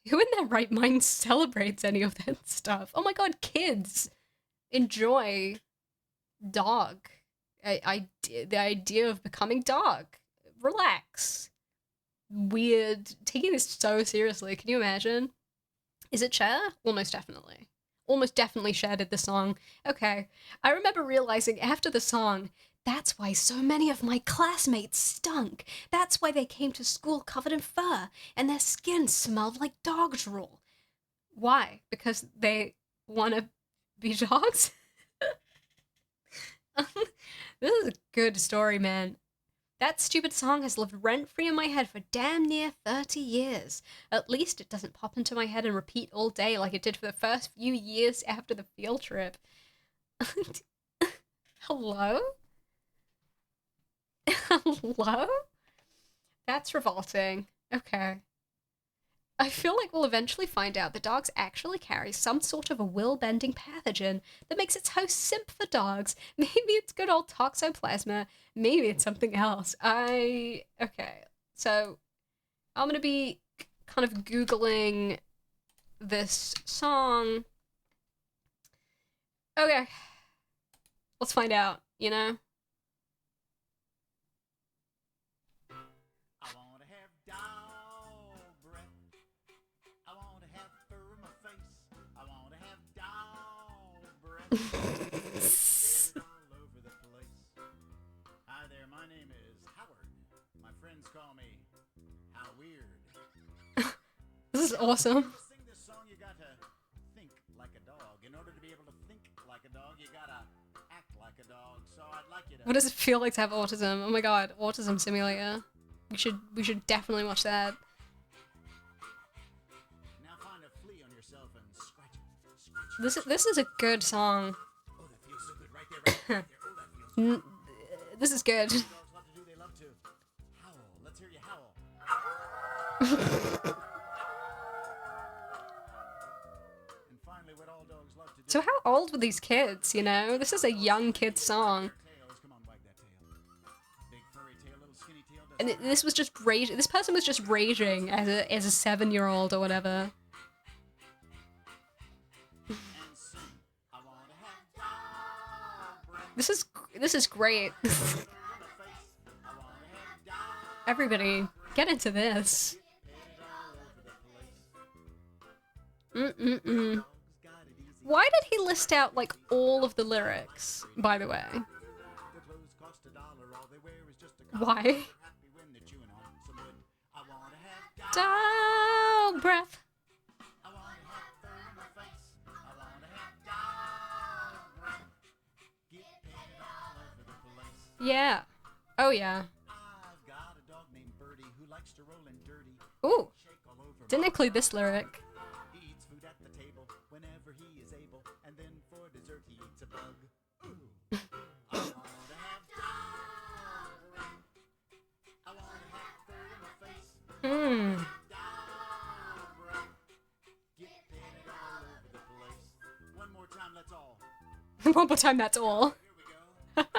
Who in their right mind celebrates any of that stuff? Oh my god, kids enjoy dog. The idea of becoming dog. Relax. Weird. Taking this so seriously. Can you imagine? Is it Cher? Almost definitely. Almost definitely Cher did the song. Okay. I remember realizing after the song, that's why so many of my classmates stunk. That's why they came to school covered in fur, and their skin smelled like dog drool. Why? Because they want to be dogs? This is a good story, man. That stupid song has lived rent-free in my head for damn near 30 years. At least it doesn't pop into my head and repeat all day like it did for the first few years after the field trip. Hello? Hello? That's revolting. Okay. I feel like we'll eventually find out that dogs actually carry some sort of a will-bending pathogen that makes its host simp for dogs. Maybe it's good old toxoplasma. Maybe it's something else. Okay. So, I'm gonna be kind of Googling this song. Okay. Let's find out, you know? I want to have dog breath. I want to have fur in my face. I want to have dog breath. Get all over the place. Hi there, my name is Howard. My friends call me How Weird. This is To awesome. sing this song, you gotta think like a dog. In order to be able to think like a dog, you gotta act like a dog. So I'd like you to What does it feel like to have autism? Oh my god, Autism Simulator. We should definitely watch that. now find a flea on yourself and scratch it. Scratch it. This is a good song. Oh, that feels so good right there, right there. Oh, that feels good. This is good. Dogs love to do, they love to Howl. Let's hear you howl. And finally, what all dogs love to do. So how old were these kids, you know? This is a young kid song. Come on, wag that tail. Big furry tail, little skinny tail. And this was just rage. This person was just raging as a 7-year-old or whatever. This is great. Everybody, get into this. Mm-mm-mm. Why did he list out, like, all of the lyrics, by the way? Why? Dog breath. Yeah. Oh, yeah. Ooh. Didn't include this lyric. He eats food at the table whenever he is able, and then for dessert he eats a bug. Ooh. I wanna have dog. I wanna have fur in my face. Hmm. Dog. Get painted all over the place. One more time, that's all. One more time, that's all. Here we go.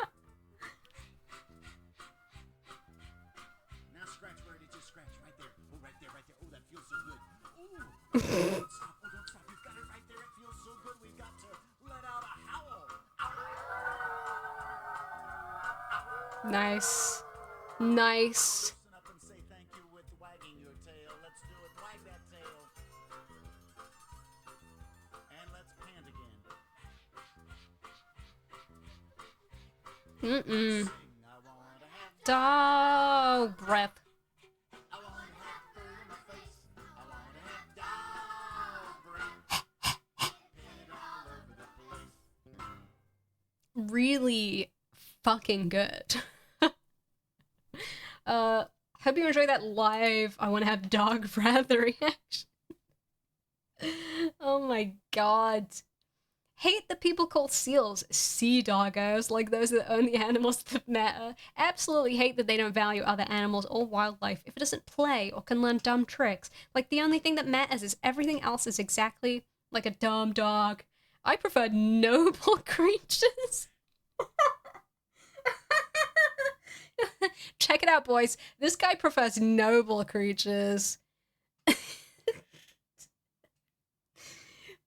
Now scratch where it is, just scratch right there. Oh, right there, right there. Oh, that feels so good. Ooh. Don't stop. Oh, don't stop. You've got it right there. It feels so good. We've got to let out a howl. Nice. Nice. Listen up and say thank you with wagging your tail. Let's do it. Wag that tail. And let's pant again. Mm-mm. Sing, I wanna have Dog breath. I wanna have fur in my face. I wanna have dog breath. Painted all over the place. Really fucking good. Hope you enjoyed that live I want to have dog breath reaction. Oh my god. Hate that people call seals sea doggos, like those are the only animals that matter. Absolutely hate that they don't value other animals or wildlife if it doesn't play or can learn dumb tricks. Like the only thing that matters is everything else is exactly like a dumb dog. I prefer noble creatures. Check it out, boys. This guy prefers noble creatures.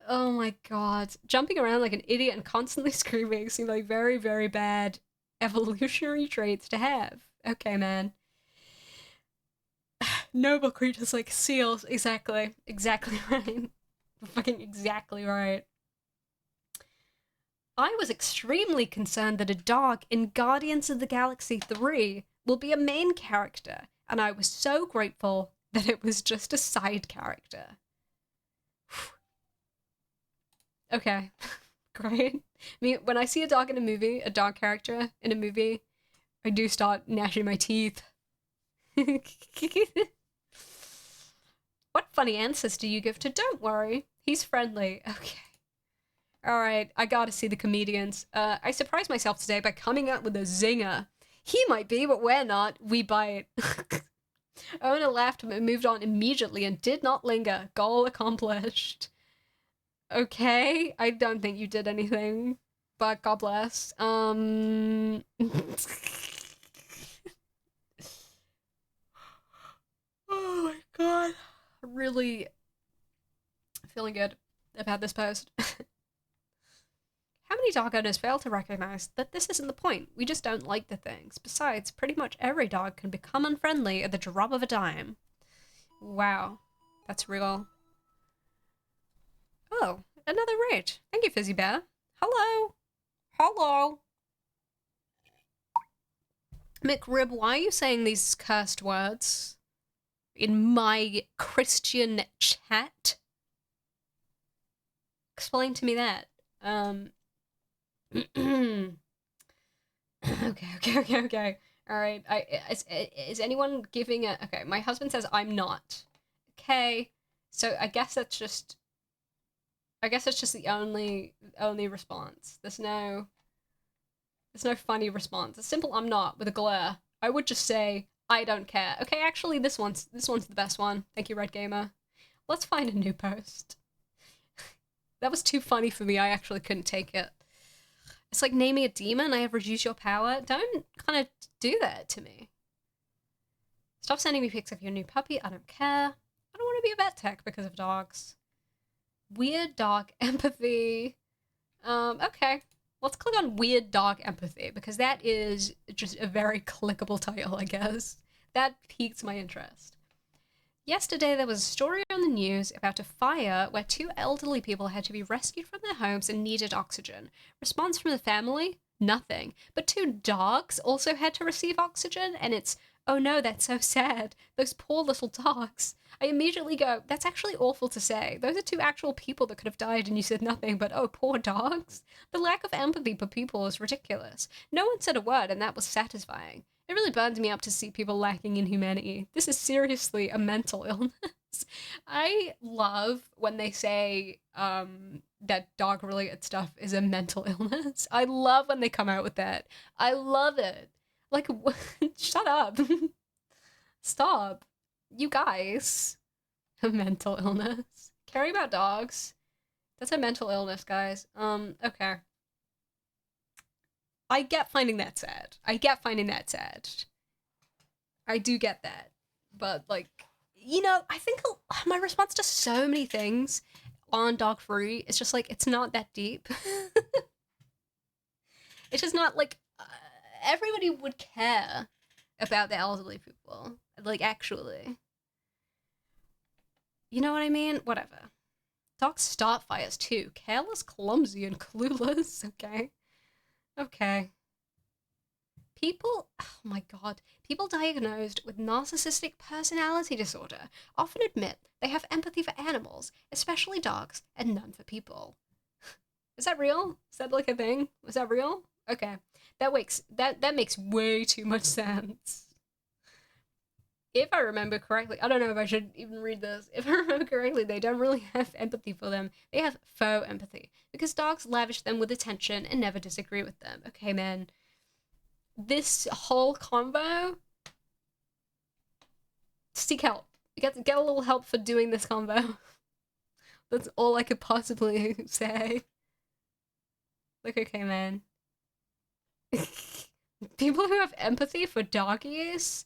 Oh my god. Jumping around like an idiot and constantly screaming seem like very, very bad evolutionary traits to have. Okay, man. Noble creatures like seals. Exactly. Exactly right. Fucking exactly right. I was extremely concerned that a dog in Guardians of the Galaxy 3 will be a main character, and I was so grateful that it was just a side character. Okay, great. I mean, when I see a dog in a movie, a dog character in a movie, I do start gnashing my teeth. What funny answers do you give to Don't Worry? He's friendly. Okay. Alright, I gotta see the comedians. I surprised myself today by coming up with a zinger. He might be, but we're not. We bite. Owner laughed but moved on immediately and did not linger. Goal accomplished. Okay, I don't think you did anything, but God bless. Oh my god. Really feeling good about this post. How many dog owners fail to recognize that this isn't the point? We just don't like the things. Besides, pretty much every dog can become unfriendly at the drop of a dime. Wow. That's real. Oh, another rage. Thank you, Fizzy Bear. Hello. Hello. McRib, why are you saying these cursed words in my Christian chat? Explain to me that. Okay. All right. Is anyone giving a... Okay, my husband says I'm not. Okay. So I guess that's just the only response. There's no funny response. A simple I'm not with a glare. I would just say I don't care. Okay, actually, this one's the best one. Thank you, Red Gamer. Let's find a new post. That was too funny for me. I actually couldn't take it. It's like naming a demon. I have reduced your power. Don't kind of do that to me. Stop sending me pics of your new puppy. I don't care. I don't want to be a vet tech because of dogs. Weird dog empathy. Okay. Let's click on weird dog empathy because that is just a very clickable title, I guess. That piqued my interest. Yesterday, there was a story on the news about a fire where two elderly people had to be rescued from their homes and needed oxygen. Response from the family? Nothing. But two dogs also had to receive oxygen, and it's, oh no, that's so sad. Those poor little dogs. I immediately go, that's actually awful to say. Those are two actual people that could have died, and you said nothing, but oh, poor dogs. The lack of empathy for people is ridiculous. No one said a word, and that was satisfying. It really burns me up to see people lacking in humanity. This is seriously a mental illness. I love when they say that dog related stuff is a mental illness. I love when they come out with that. I love it. Like, shut up. Stop. You guys. A mental illness. Caring about dogs. That's a mental illness, guys. Okay. I get finding that sad. I get finding that sad. I do get that. But, like, I think my response to so many things on dogfree is just like, it's not that deep. It's just not like everybody would care about the elderly people. Like, actually. You know what I mean? Whatever. Dogs start fires too. Careless, clumsy, and clueless. Okay. Okay. Oh my god, people diagnosed with narcissistic personality disorder often admit they have empathy for animals, especially dogs, and none for people. Is that real? Is that like a thing? Is that real? Okay. That makes way too much sense. If I remember correctly, I don't know if I should even read this. If I remember correctly, they don't really have empathy for them. They have faux empathy because dogs lavish them with attention and never disagree with them. Okay, man. This whole combo, seek help. Get a little help for doing this combo. That's all I could possibly say. Like, okay, man. People who have empathy for doggies,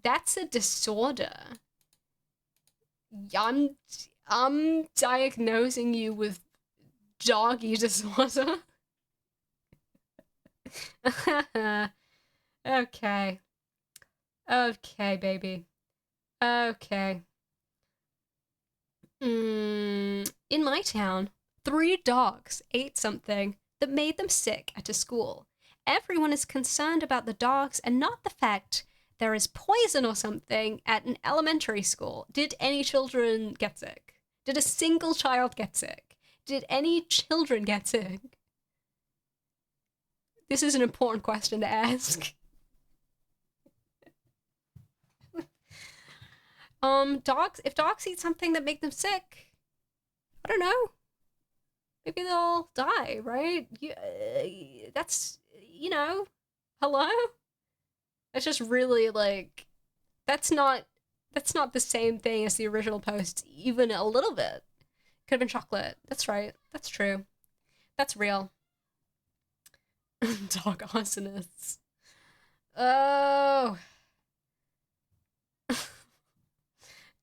that's a disorder. I'm diagnosing you with doggy disorder. Okay. Okay, baby. Okay. In my town, 3 dogs ate something that made them sick at a school. Everyone is concerned about the dogs and not the fact there is poison or something at an elementary school. Did any children get sick? Did a single child get sick? Did any children get sick? This is an important question to ask. If dogs eat something that make them sick, I don't know. Maybe they'll die, right? That's, hello? That's just really, like, that's not the same thing as the original post, even a little bit. Could have been chocolate. That's right. That's true. That's real. Dog arsonists. Oh.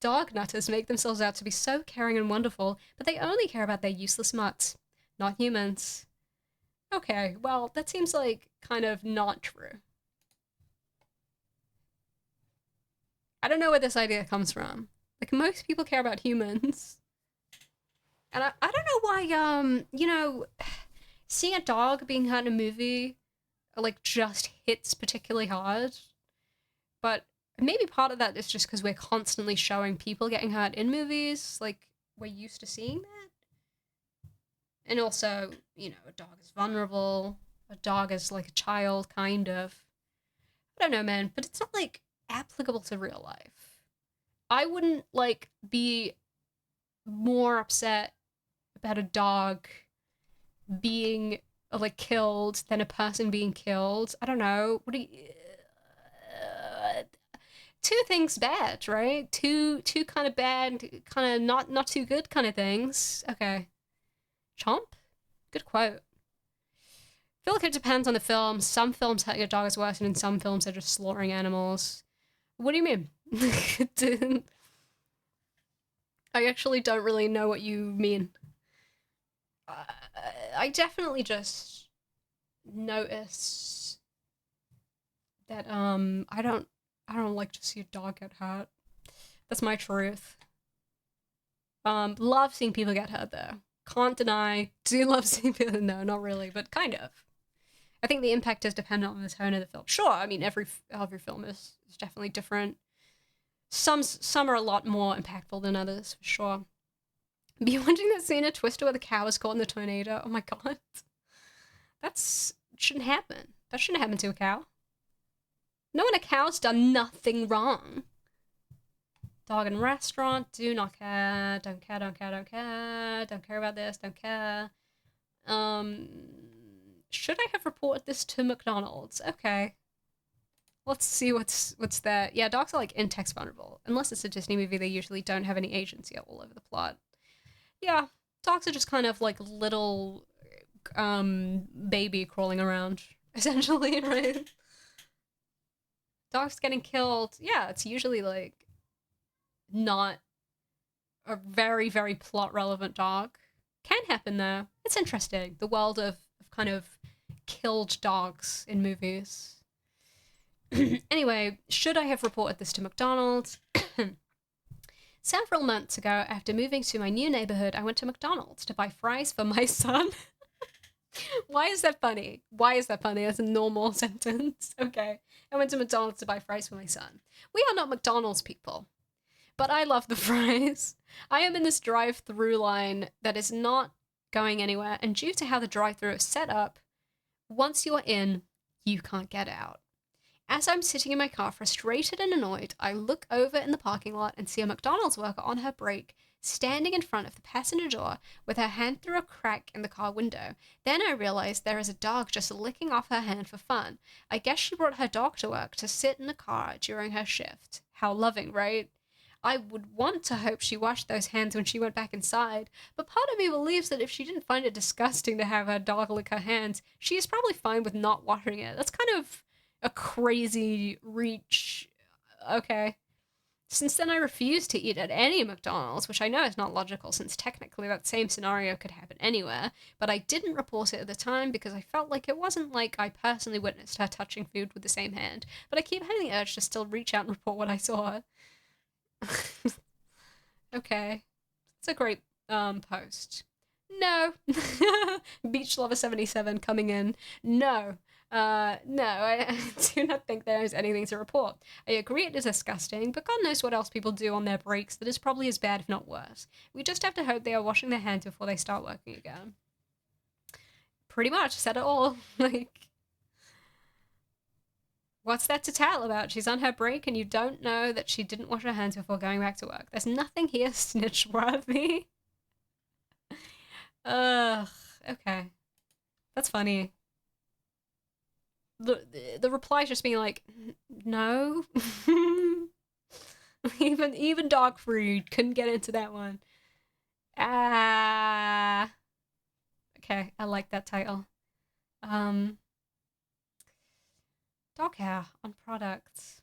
Dog nutters make themselves out to be so caring and wonderful, but they only care about their useless mutts, not humans. Okay, well, that seems like kind of not true. I don't know where this idea comes from. Like, most people care about humans. And I don't know why, seeing a dog being hurt in a movie, like, just hits particularly hard. But maybe part of that is just because we're constantly showing people getting hurt in movies. Like, we're used to seeing that. And also, a dog is vulnerable. A dog is like a child, kind of. I don't know, man, but it's not, like, applicable to real life. I wouldn't, like, be more upset about a dog being, like, killed than a person being killed. I don't know. What do you... two things bad, right? Two kind of bad, kind of not too good kind of things. Okay. Chomp? Good quote. I feel like it depends on the film. Some films hurt your dog is worse, and in some films they're just slaughtering animals. What do you mean? I actually don't really know what you mean. Uh, I definitely just notice that I don't like to see a dog get hurt. That's my truth. Love seeing people get hurt though. Can't deny. Do love seeing people. No, not really, but kind of. I think the impact is dependent on the tone of the film. Sure, I mean every film is definitely different. Some are a lot more impactful than others, for sure. Be watching that scene of Twister where the cow was caught in the tornado. Oh my god, that's shouldn't happen. That shouldn't happen to a cow. No, when a cow's done nothing wrong. Dog in restaurant, do not care, don't care, don't care, don't care, don't care about this, don't care. Should I have reported this to McDonald's? Okay. Let's see what's there. Yeah, dogs are like in-text vulnerable. Unless it's a Disney movie, they usually don't have any agency all over the plot. Yeah, dogs are just kind of like little baby crawling around, essentially, right? Dogs getting killed. Yeah, it's usually like not a very, very plot relevant dog. Can happen though. It's interesting. The world of kind of killed dogs in movies. Anyway, should I have reported this to McDonald's? Several months ago, after moving to my new neighborhood, I went to McDonald's to buy fries for my son. Why is that funny? Why is that funny? That's a normal sentence. Okay. I went to McDonald's to buy fries for my son. We are not McDonald's people, but I love the fries. I am in this drive-through line that is not going anywhere, and due to how the drive-through is set up, once you're in, you can't get out. As I'm sitting in my car, frustrated and annoyed, I look over in the parking lot and see a McDonald's worker on her break, standing in front of the passenger door with her hand through a crack in the car window. Then I realize there is a dog just licking off her hand for fun. I guess she brought her dog to work to sit in the car during her shift. How loving, right? I would want to hope she washed those hands when she went back inside, but part of me believes that if she didn't find it disgusting to have her dog lick her hands, she is probably fine with not washing it. That's kind of a crazy reach. Okay. Since then, I refuse to eat at any McDonald's, which I know is not logical since technically that same scenario could happen anywhere, but I didn't report it at the time because I felt like it wasn't like I personally witnessed her touching food with the same hand, but I keep having the urge to still reach out and report what I saw. Okay. It's a great post. No. Beach Lover 77 coming in. No. No, I do not think there is anything to report. I agree it is disgusting, but God knows what else people do on their breaks that is probably as bad, if not worse. We just have to hope they are washing their hands before they start working again. Pretty much said it all. Like, what's that to tell about? She's on her break and you don't know that she didn't wash her hands before going back to work. There's nothing here snitch worthy. Ugh, okay. That's funny. The reply just being like, no. even dog food couldn't get into that one. Ah. Okay, I like that title. Dog hair on products.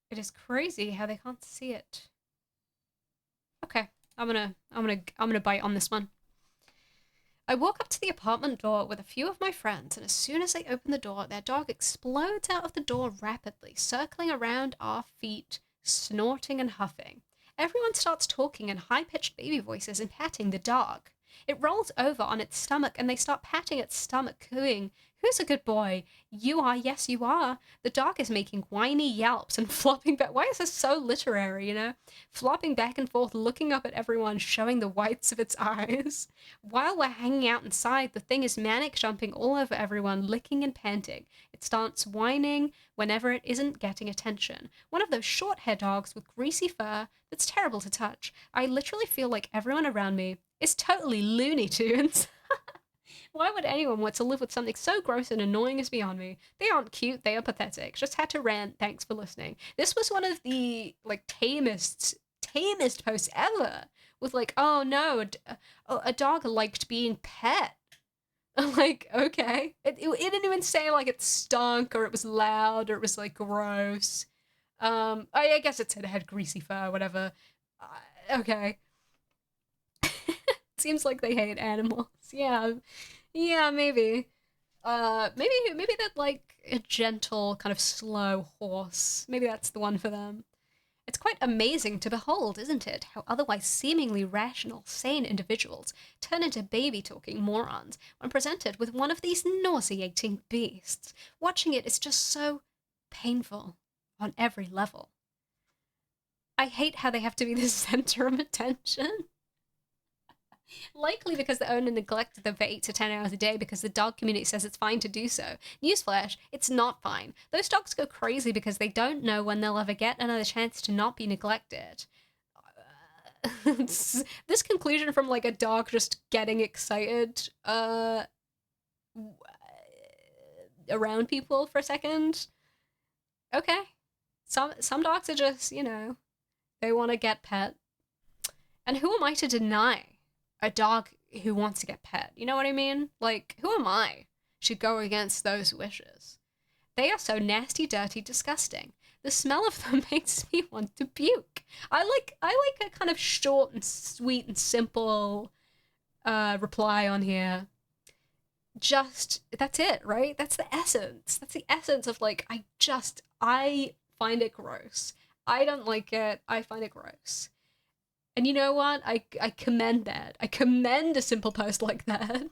It is crazy how they can't see it. Okay, I'm gonna bite on this one. I walk up to the apartment door with a few of my friends, and as soon as I open the door, their dog explodes out of the door rapidly, circling around our feet, snorting and huffing. Everyone starts talking in high-pitched baby voices and patting the dog. It rolls over on its stomach, and they start patting its stomach, cooing, "Who's a good boy? You are, yes, you are." The dog is making whiny yelps and flopping back. Why is this so literary, you know? Flopping back and forth, looking up at everyone, showing the whites of its eyes. While we're hanging out inside, the thing is manic jumping all over everyone, licking and panting. It starts whining whenever it isn't getting attention. One of those short-hair dogs with greasy fur that's terrible to touch. I literally feel like everyone around me is totally Looney Tunes. Why would anyone want to live with something so gross and annoying is beyond me. They aren't cute, they are pathetic. Just had to rant, thanks for listening. This was one of the, like, tamest posts ever. With, like, oh no, a dog liked being pet. I'm like, okay. It didn't even say, like, it stunk, or it was loud, or it was, like, gross. I guess it said it had greasy fur, whatever. Okay. Seems like they hate animals. Yeah, yeah, maybe. Maybe that like a gentle, kind of slow horse. Maybe that's the one for them. It's quite amazing to behold, isn't it? How otherwise seemingly rational, sane individuals turn into baby talking morons when presented with one of these nauseating beasts. Watching it is just so painful on every level. I hate how they have to be the center of attention. Likely because the owner neglected them for 8 to 10 hours a day because the dog community says it's fine to do so. Newsflash, it's not fine. Those dogs go crazy because they don't know when they'll ever get another chance to not be neglected. This conclusion from like a dog just getting excited around people for a second. Okay. Some dogs are just, they want to get pet. And who am I to deny a dog who wants to get pet? You know what I mean? Like, who am I to go against those wishes? They are so nasty, dirty, disgusting. The smell of them makes me want to puke. I like a kind of short and sweet and simple reply on here. Just that's it, right? That's the essence. That's the essence of like I find it gross. I don't like it. I find it gross. And you know what? I commend that. I commend a simple post like that.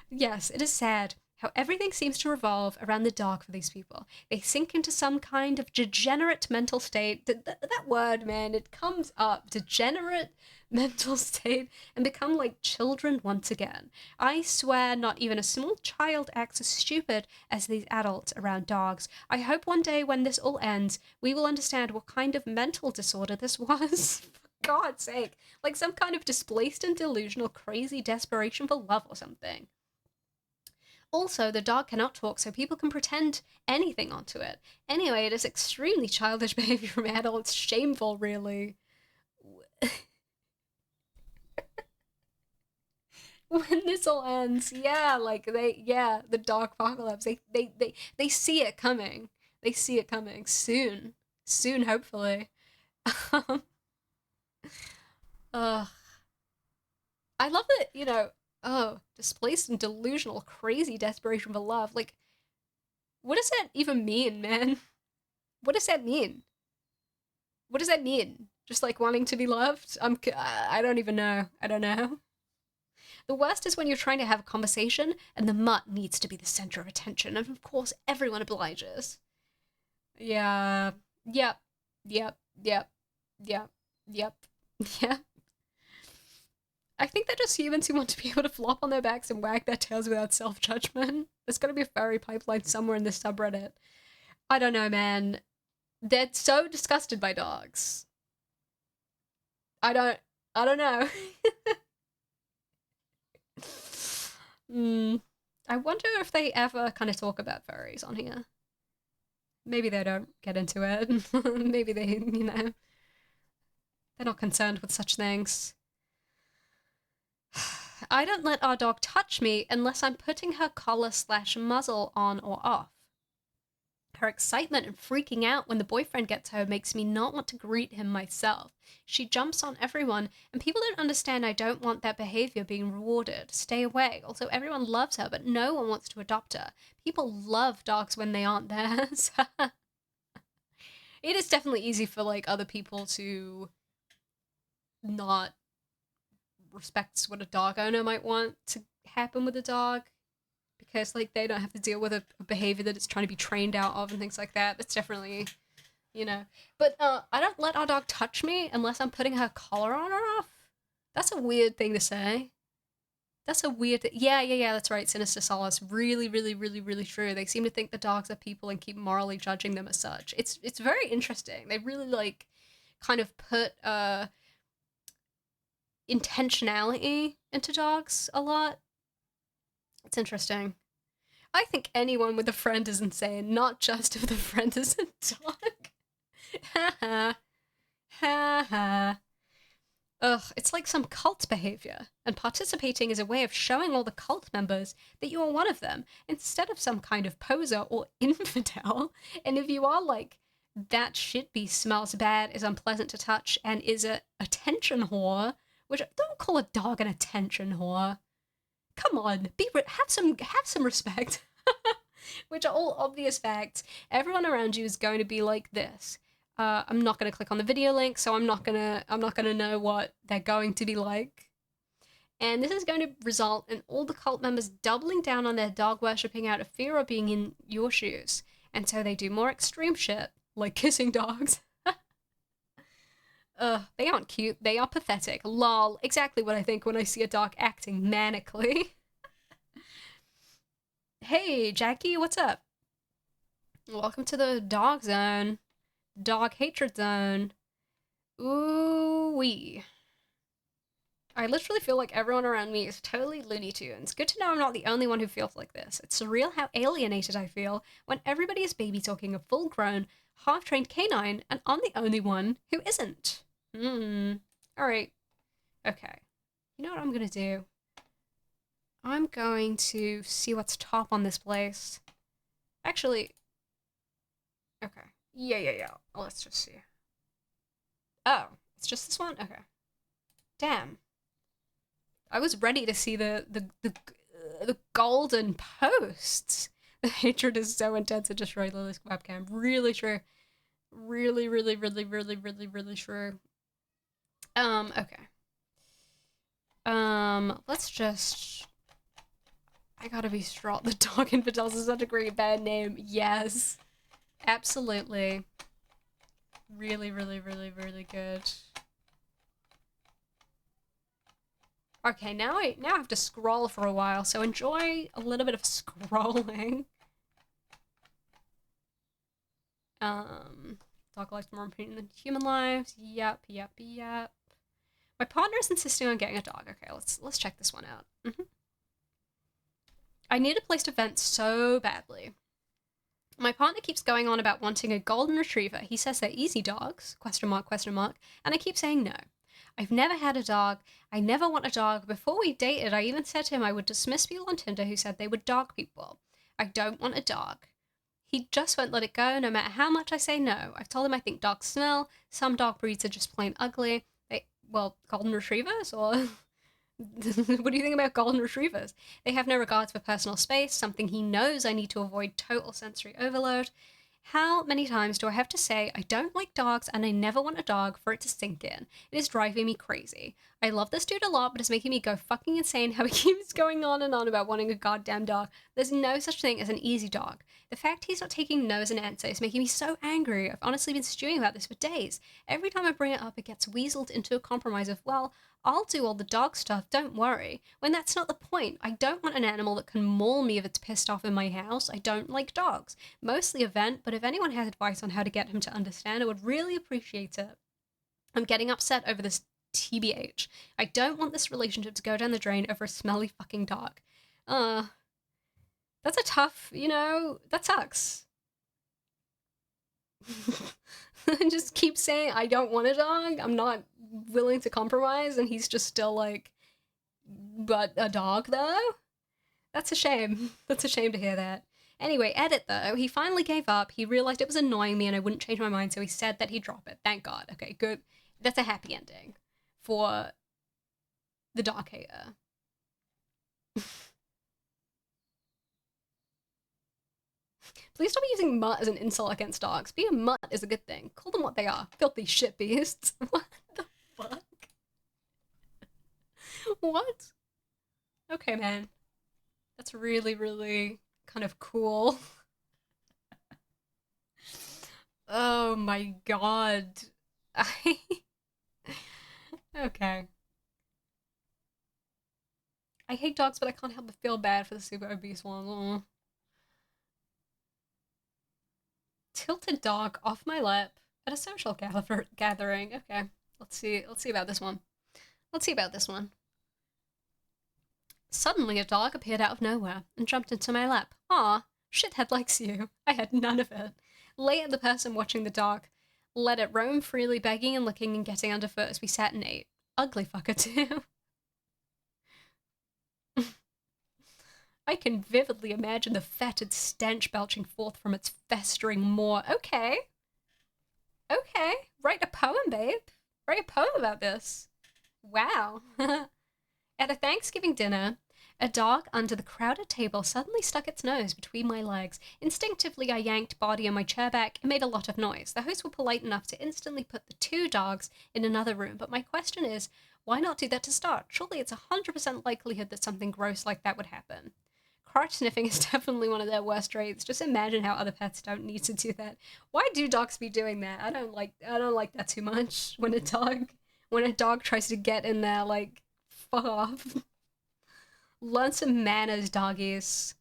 Yes, it is sad how everything seems to revolve around the dog for these people. They sink into some kind of degenerate mental state. That word, man, it comes up. Degenerate mental state and become like children once again. I swear not even a small child acts as stupid as these adults around dogs. I hope one day when this all ends, we will understand what kind of mental disorder this was. For God's sake. Like some kind of displaced and delusional crazy desperation for love or something. Also, the dog cannot talk, so people can pretend anything onto it. Anyway, it is extremely childish behavior from adults. Shameful, really. When this all ends, yeah, like the dog apocalypse. They see it coming. They see it coming soon. Soon, hopefully. Um, Ugh. I love that, displaced and delusional, crazy desperation for love. Like, what does that even mean, man? What does that mean? What does that mean? Just like wanting to be loved? I don't even know. I don't know. The worst is when you're trying to have a conversation and the mutt needs to be the center of attention, and of course everyone obliges. Yeah. Yep. Yep. Yep. Yep. Yep. Yep. I think they're just humans who want to be able to flop on their backs and wag their tails without self judgment. There's gotta be a furry pipeline somewhere in this subreddit. I don't know, man. They're so disgusted by dogs. I don't. I don't know. Hmm. I wonder if they ever kind of talk about furries on here. Maybe they don't get into it. Maybe they're not concerned with such things. I don't let our dog touch me unless I'm putting her collar/muzzle on or off. Her excitement and freaking out when the boyfriend gets home makes me not want to greet him myself. She jumps on everyone, and people don't understand I don't want that behavior being rewarded. Stay away. Also, everyone loves her, but no one wants to adopt her. People love dogs when they aren't theirs. It is definitely easy for, like, other people to not respect what a dog owner might want to happen with a dog because like they don't have to deal with a behavior that it's trying to be trained out of and things like that. That's definitely, But I don't let our dog touch me unless I'm putting her collar on or off. That's a weird thing to say. That's a weird Yeah, that's right. Sinister Solace. Really, really, really, really true. They seem to think the dogs are people and keep morally judging them as such. It's very interesting. They really like kind of put intentionality into dogs a lot. It's interesting. I think anyone with a friend is insane, not just if the friend is a dog. Ha ha. Ha ha. Ugh, it's like some cult behavior, and participating is a way of showing all the cult members that you are one of them, instead of some kind of poser or infidel. And if you are like, that shitbeast smells bad, is unpleasant to touch, and is a attention whore, which don't call a dog an attention whore. Come on, have some respect. Which are all obvious facts. Everyone around you is going to be like this. I'm not gonna click on the video link, so I'm not gonna know what they're going to be like. And this is going to result in all the cult members doubling down on their dog worshipping out of fear of being in your shoes. And so they do more extreme shit, like kissing dogs. Ugh, they aren't cute, they are pathetic. Lol, exactly what I think when I see a dog acting manically. Hey, Jackie, what's up? Welcome to the dog zone. Dog hatred zone. Ooh wee. I literally feel like everyone around me is totally Looney Tunes. Good to know I'm not the only one who feels like this. It's surreal how alienated I feel when everybody is baby talking a full grown, half trained canine, and I'm the only one who isn't. Alright. Okay. You know what I'm gonna do? I'm going to see what's top on this place. Actually. Okay. Yeah. Let's just see. Oh, it's just this one? Okay. Damn. I was ready to see the golden posts. The hatred is so intense it destroyed Lily's webcam. Really true. Really true. Okay. Let's just... I gotta be strong. The dog infidels is such a great bad name. Yes. Absolutely. Really good. Okay, now I have to scroll for a while, so enjoy a little bit of scrolling. Dog lives more important than human lives. Yep. My partner is insisting on getting a dog. Okay, let's check this one out. I need a place to vent so badly. My partner keeps going on about wanting a golden retriever. He says they're easy dogs, question mark, and I keep saying no. I've never had a dog. I never want a dog. Before we dated, I even said to him I would dismiss people on Tinder who said they were dog people. I don't want a dog. He just won't let it go no matter how much I say no. I've told him I think dogs smell. Some dog breeds are just plain ugly. Golden retrievers? Or what do you think about golden retrievers? They have no regards for personal space, something he knows I need to avoid total sensory overload. How many times do I have to say I don't like dogs and I never want a dog for it to sink in? It is driving me crazy. I love this dude a lot, but it's making me go fucking insane how he keeps going on and on about wanting a goddamn dog. There's no such thing as an easy dog. The fact he's not taking no as an answer is making me so angry. I've honestly been stewing about this for days. Every time I bring it up, it gets weaseled into a compromise of, well, I'll do all the dog stuff, don't worry. When that's not the point. I don't want an animal that can maul me if it's pissed off in my house. I don't like dogs. Mostly a vent, but if anyone has advice on how to get him to understand, I would really appreciate it. I'm getting upset over this TBH. I don't want this relationship to go down the drain over a smelly fucking dog. That's a tough, that sucks. I just keep saying I don't want a dog. I'm not willing to compromise, and he's just still like, but a dog though? That's a shame. That's a shame to hear that. Anyway, edit though. He finally gave up. He realized it was annoying me and I wouldn't change my mind, so he said that he'd drop it. Thank God. Okay, good. That's a happy ending for the dog hater. Please stop using mutt as an insult against dogs. Being a mutt is a good thing. Call them what they are. Filthy shit beasts. What the fuck? What? Okay, man. That's really kind of cool. Oh my god. Okay. I hate dogs, but I can't help but feel bad for the super obese one. Tilted dog off my lap at a social gathering. Okay, let's see about this one. Let's see about this one. Suddenly, a dog appeared out of nowhere and jumped into my lap. Aw, shithead likes you. I had none of it. Lay at the person watching the dog. Let it roam freely, begging and licking and getting underfoot as we sat and ate. Ugly fucker, too. I can vividly imagine the fetid stench belching forth from its festering maw. Okay. Okay. Write a poem, babe. Write a poem about this. Wow. At a Thanksgiving dinner, a dog under the crowded table suddenly stuck its nose between my legs. Instinctively, I yanked body on my chair back and made a lot of noise. The hosts were polite enough to instantly put the two dogs in another room, but my question is, why not do that to start? Surely it's 100% likelihood that something gross like that would happen. Crotch sniffing is definitely one of their worst traits. Just imagine how other pets don't need to do that. Why do dogs be doing that? I don't like that too much. When a dog tries to get in there, like, fuck off. Learn some manners, doggies.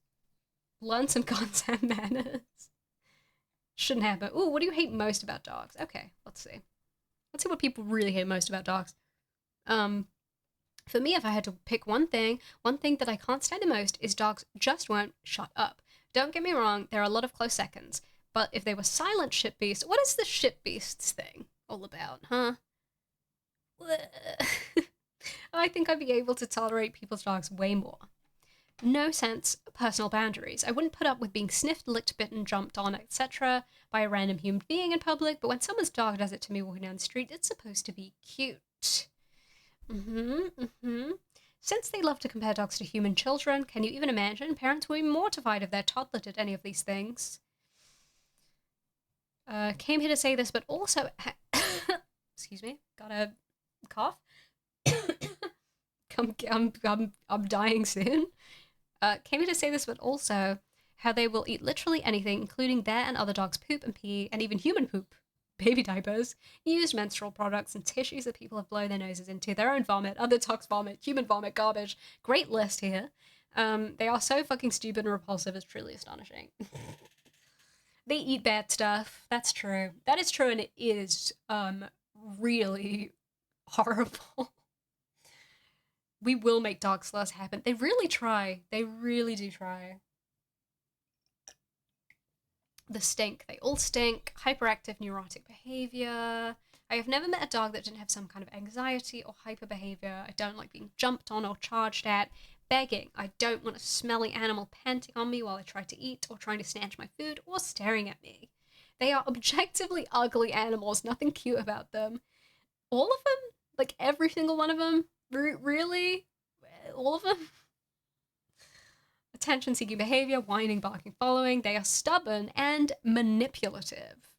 Learn some goddamn manners. Shouldn't happen. Ooh, what do you hate most about dogs? Okay, let's see. Let's see what people really hate most about dogs. For me, if I had to pick one thing that I can't stand the most is dogs just won't shut up. Don't get me wrong, there are a lot of close seconds, but if they were silent shit beasts, what is the shit beasts thing all about, huh? I think I'd be able to tolerate people's dogs way more. No sense of personal boundaries. I wouldn't put up with being sniffed, licked, bitten, jumped on, etc. by a random human being in public, but when someone's dog does it to me walking down the street, it's supposed to be cute. Since they love to compare dogs to human children, can you even imagine? Parents would be mortified if their toddler did any of these things. Came here to say this, but also... excuse me, got a cough. I'm dying soon. Came here to say this, but also how they will eat literally anything, including their and other dogs' poop and pee, and even human poop. Baby diapers, used menstrual products, and tissues that people have blown their noses into, their own vomit, other dogs' vomit, human vomit, garbage. Great list here. They are so fucking stupid and repulsive, it's truly astonishing. They eat bad stuff. That's true. That is true, and it is, really horrible. We will make dog slurs happen. They really try. They really do try. The stink. They all stink. Hyperactive neurotic behavior. I have never met a dog that didn't have some kind of anxiety or hyper behavior. I don't like being jumped on or charged at. Begging. I don't want a smelly animal panting on me while I try to eat or trying to snatch my food or staring at me. They are objectively ugly animals. Nothing cute about them. All of them? Like every single one of them? Really? All of them? Attention-seeking behavior, whining, barking, following. They are stubborn and manipulative.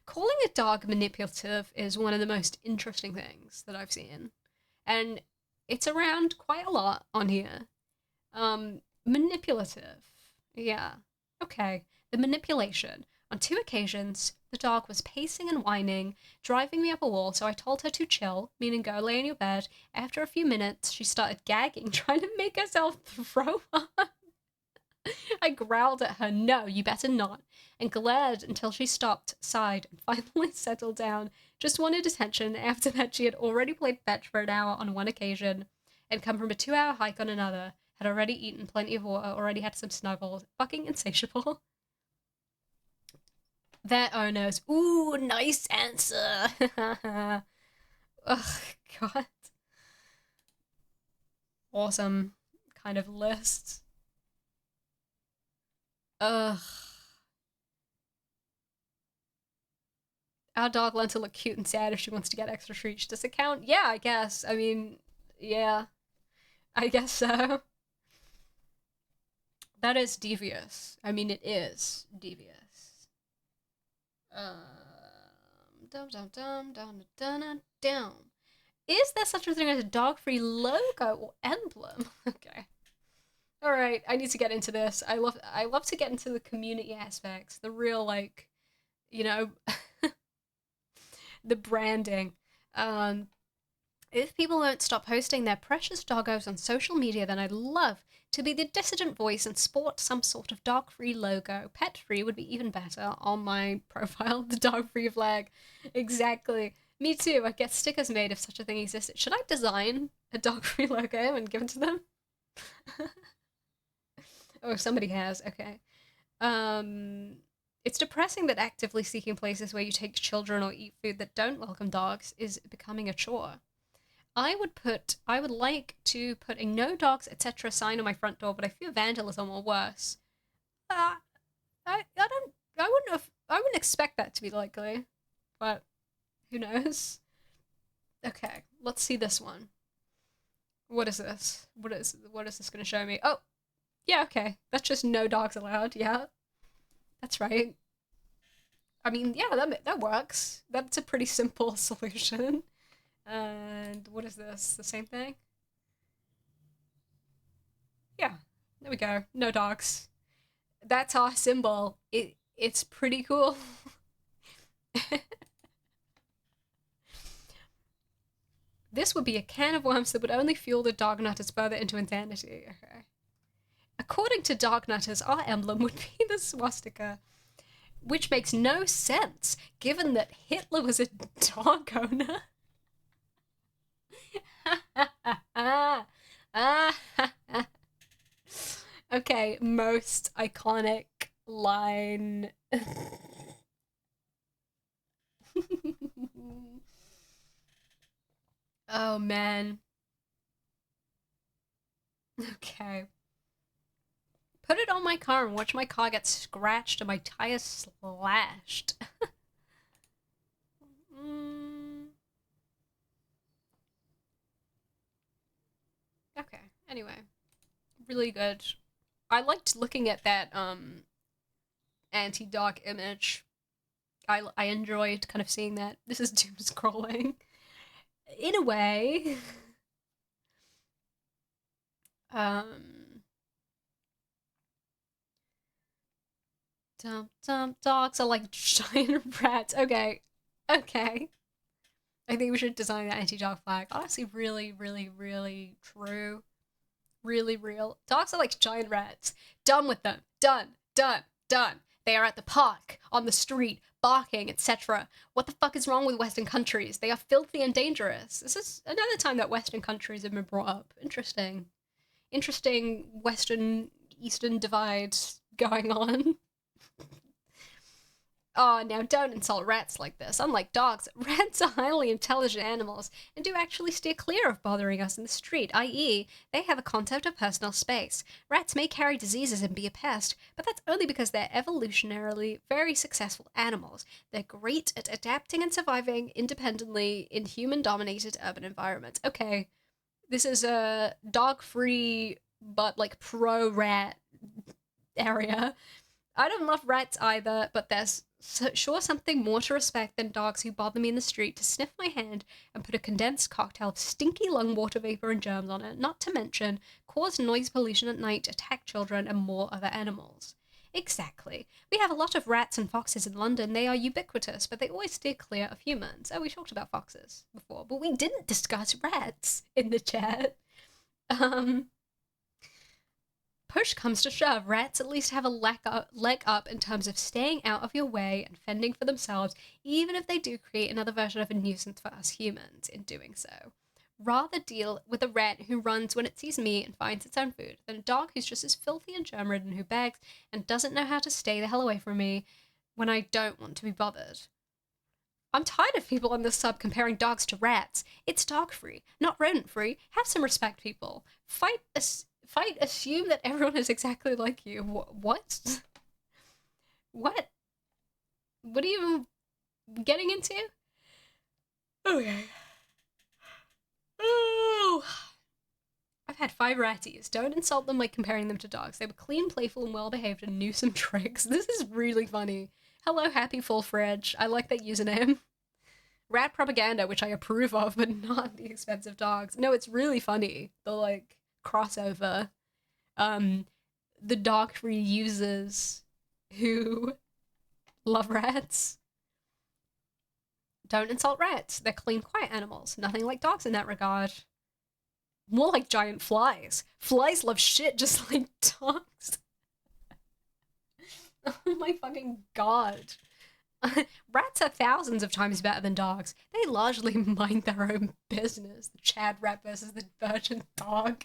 Calling a dog manipulative is one of the most interesting things that I've seen. And it's around quite a lot on here. Manipulative. Yeah. Okay. The manipulation. On 2 occasions, the dog was pacing and whining, driving me up a wall, so I told her to chill, meaning go lay in your bed. After a few minutes, she started gagging, trying to make herself throw up. I growled at her, no, you better not, and glared until she stopped, sighed, and finally settled down. Just wanted attention. After that, she had already played fetch for an hour on one occasion, and come from a 2-hour hike on another, had already eaten plenty of water, already had some snuggles. Fucking insatiable. Their owners. Ooh, nice answer. Ugh, God. Awesome kind of list. Ugh. Our dog learned to look cute and sad if she wants to get extra treats. Does it count? Yeah, I guess. I mean, yeah. I guess so. That is devious. I mean, it is devious. Dum dum dum dum dum dum. Is there such a thing as a dog-free logo or emblem? Okay. All right, I need to get into this. I love to get into the community aspects, the real like, you know, the branding. If people won't stop posting their precious doggos on social media, then I'd love to be the dissident voice and sport some sort of dog-free logo. Pet-free would be even better on my profile, the dog-free flag. Exactly. Me too. I'd get stickers made if such a thing existed. Should I design a dog-free logo and give it to them? Oh, somebody has. Okay. Um, it's depressing that actively seeking places where you take children or eat food that don't welcome dogs is becoming a chore. I would like to put a no dogs, etc. sign on my front door, but I fear vandalism or worse. Uh, I wouldn't expect that to be likely, but who knows? Okay, let's see this one. What is this? What is this going to show me? Oh, yeah, okay. That's just no dogs allowed. Yeah, that's right. I mean, yeah, that works. That's a pretty simple solution. And what is this? The same thing? Yeah, there we go. No dogs. That's our symbol. It's pretty cool. This would be a can of worms that would only fuel the dognutters further into insanity. Okay. According to dognutters, our emblem would be the swastika, which makes no sense given that Hitler was a dog owner. Okay, most iconic line. Oh man. Okay. Put it on my car and watch my car get scratched and my tires slashed. mm. Okay, anyway. Really good. I liked looking at that anti-dog image. I enjoyed kind of seeing that. This is doom scrolling. In a way. um dogs are like giant rats. Okay. Okay. I think we should design that anti-dog flag. Honestly, really, really, really true. Really real. Dogs are like giant rats. Done with them. Done. Done. Done. They are at the park, on the street, barking, etc. What the fuck is wrong with Western countries? They are filthy and dangerous. This is another time that Western countries have been brought up. Interesting. Interesting Western Eastern divide going on. Oh, now don't insult rats like this. Unlike dogs, rats are highly intelligent animals and do actually steer clear of bothering us in the street, i.e., they have a concept of personal space. Rats may carry diseases and be a pest, but that's only because they're evolutionarily very successful animals. They're great at adapting and surviving independently in human-dominated urban environments. Okay, this is a dog-free but like pro-rat area. I don't love rats either, but there's sure something more to respect than dogs who bother me in the street to sniff my hand and put a condensed cocktail of stinky lung water vapor and germs on it, not to mention cause noise pollution at night, attack children, and more other animals. Exactly. We have a lot of rats and foxes in London. They are ubiquitous, but they always steer clear of humans. Oh, we talked about foxes before, but we didn't discuss rats in the chat. Um, Push comes to shove, rats at least have a leg up in terms of staying out of your way and fending for themselves, even if they do create another version of a nuisance for us humans in doing so. Rather deal with a rat who runs when it sees me and finds its own food than a dog who's just as filthy and germ-ridden who begs and doesn't know how to stay the hell away from me when I don't want to be bothered. I'm tired of people on this sub comparing dogs to rats. It's dog free, not rodent free. Have some respect, people. Assume that everyone is exactly like you. What? What? What are you getting into? Okay. Oh. I've had 5 ratties. Don't insult them by comparing them to dogs. They were clean, playful, and well behaved and knew some tricks. This is really funny. Hello, happy full fridge. I like that username. Rat propaganda, which I approve of, but not the expensive dogs. No, it's really funny. The like crossover. The dog-free users who love rats. Don't insult rats. They're clean, quiet animals. Nothing like dogs in that regard. More like giant flies. Flies love shit just like dogs. Oh my fucking god. Rats are thousands of times better than dogs. They largely mind their own business. The Chad rat versus the virgin dog.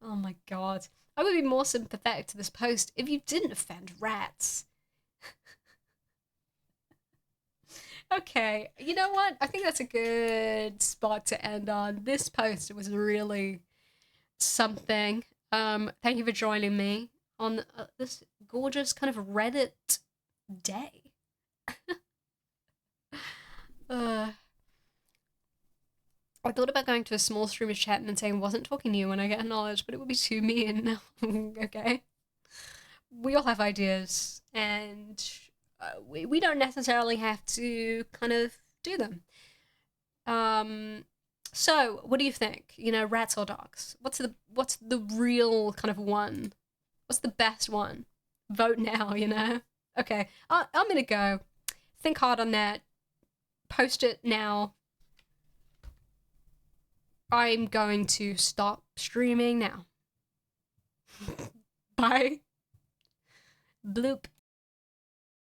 Oh my god. I would be more sympathetic to this post if you didn't offend rats. Okay, you know what? I think that's a good spot to end on. This post was really something. Thank you for joining me on this gorgeous kind of Reddit day. uh, I thought about going to a small stream of chat and saying wasn't talking to you when I get acknowledged, but it would be too mean. Okay, we all have ideas, and we don't necessarily have to kind of do them. Um, so what do you think? You know, rats or dogs? What's the real kind of one? What's the best one? Vote now. You know. Okay, I'm gonna go. Think hard on that. Post it now. I'm going to stop streaming now. Bye. Bloop.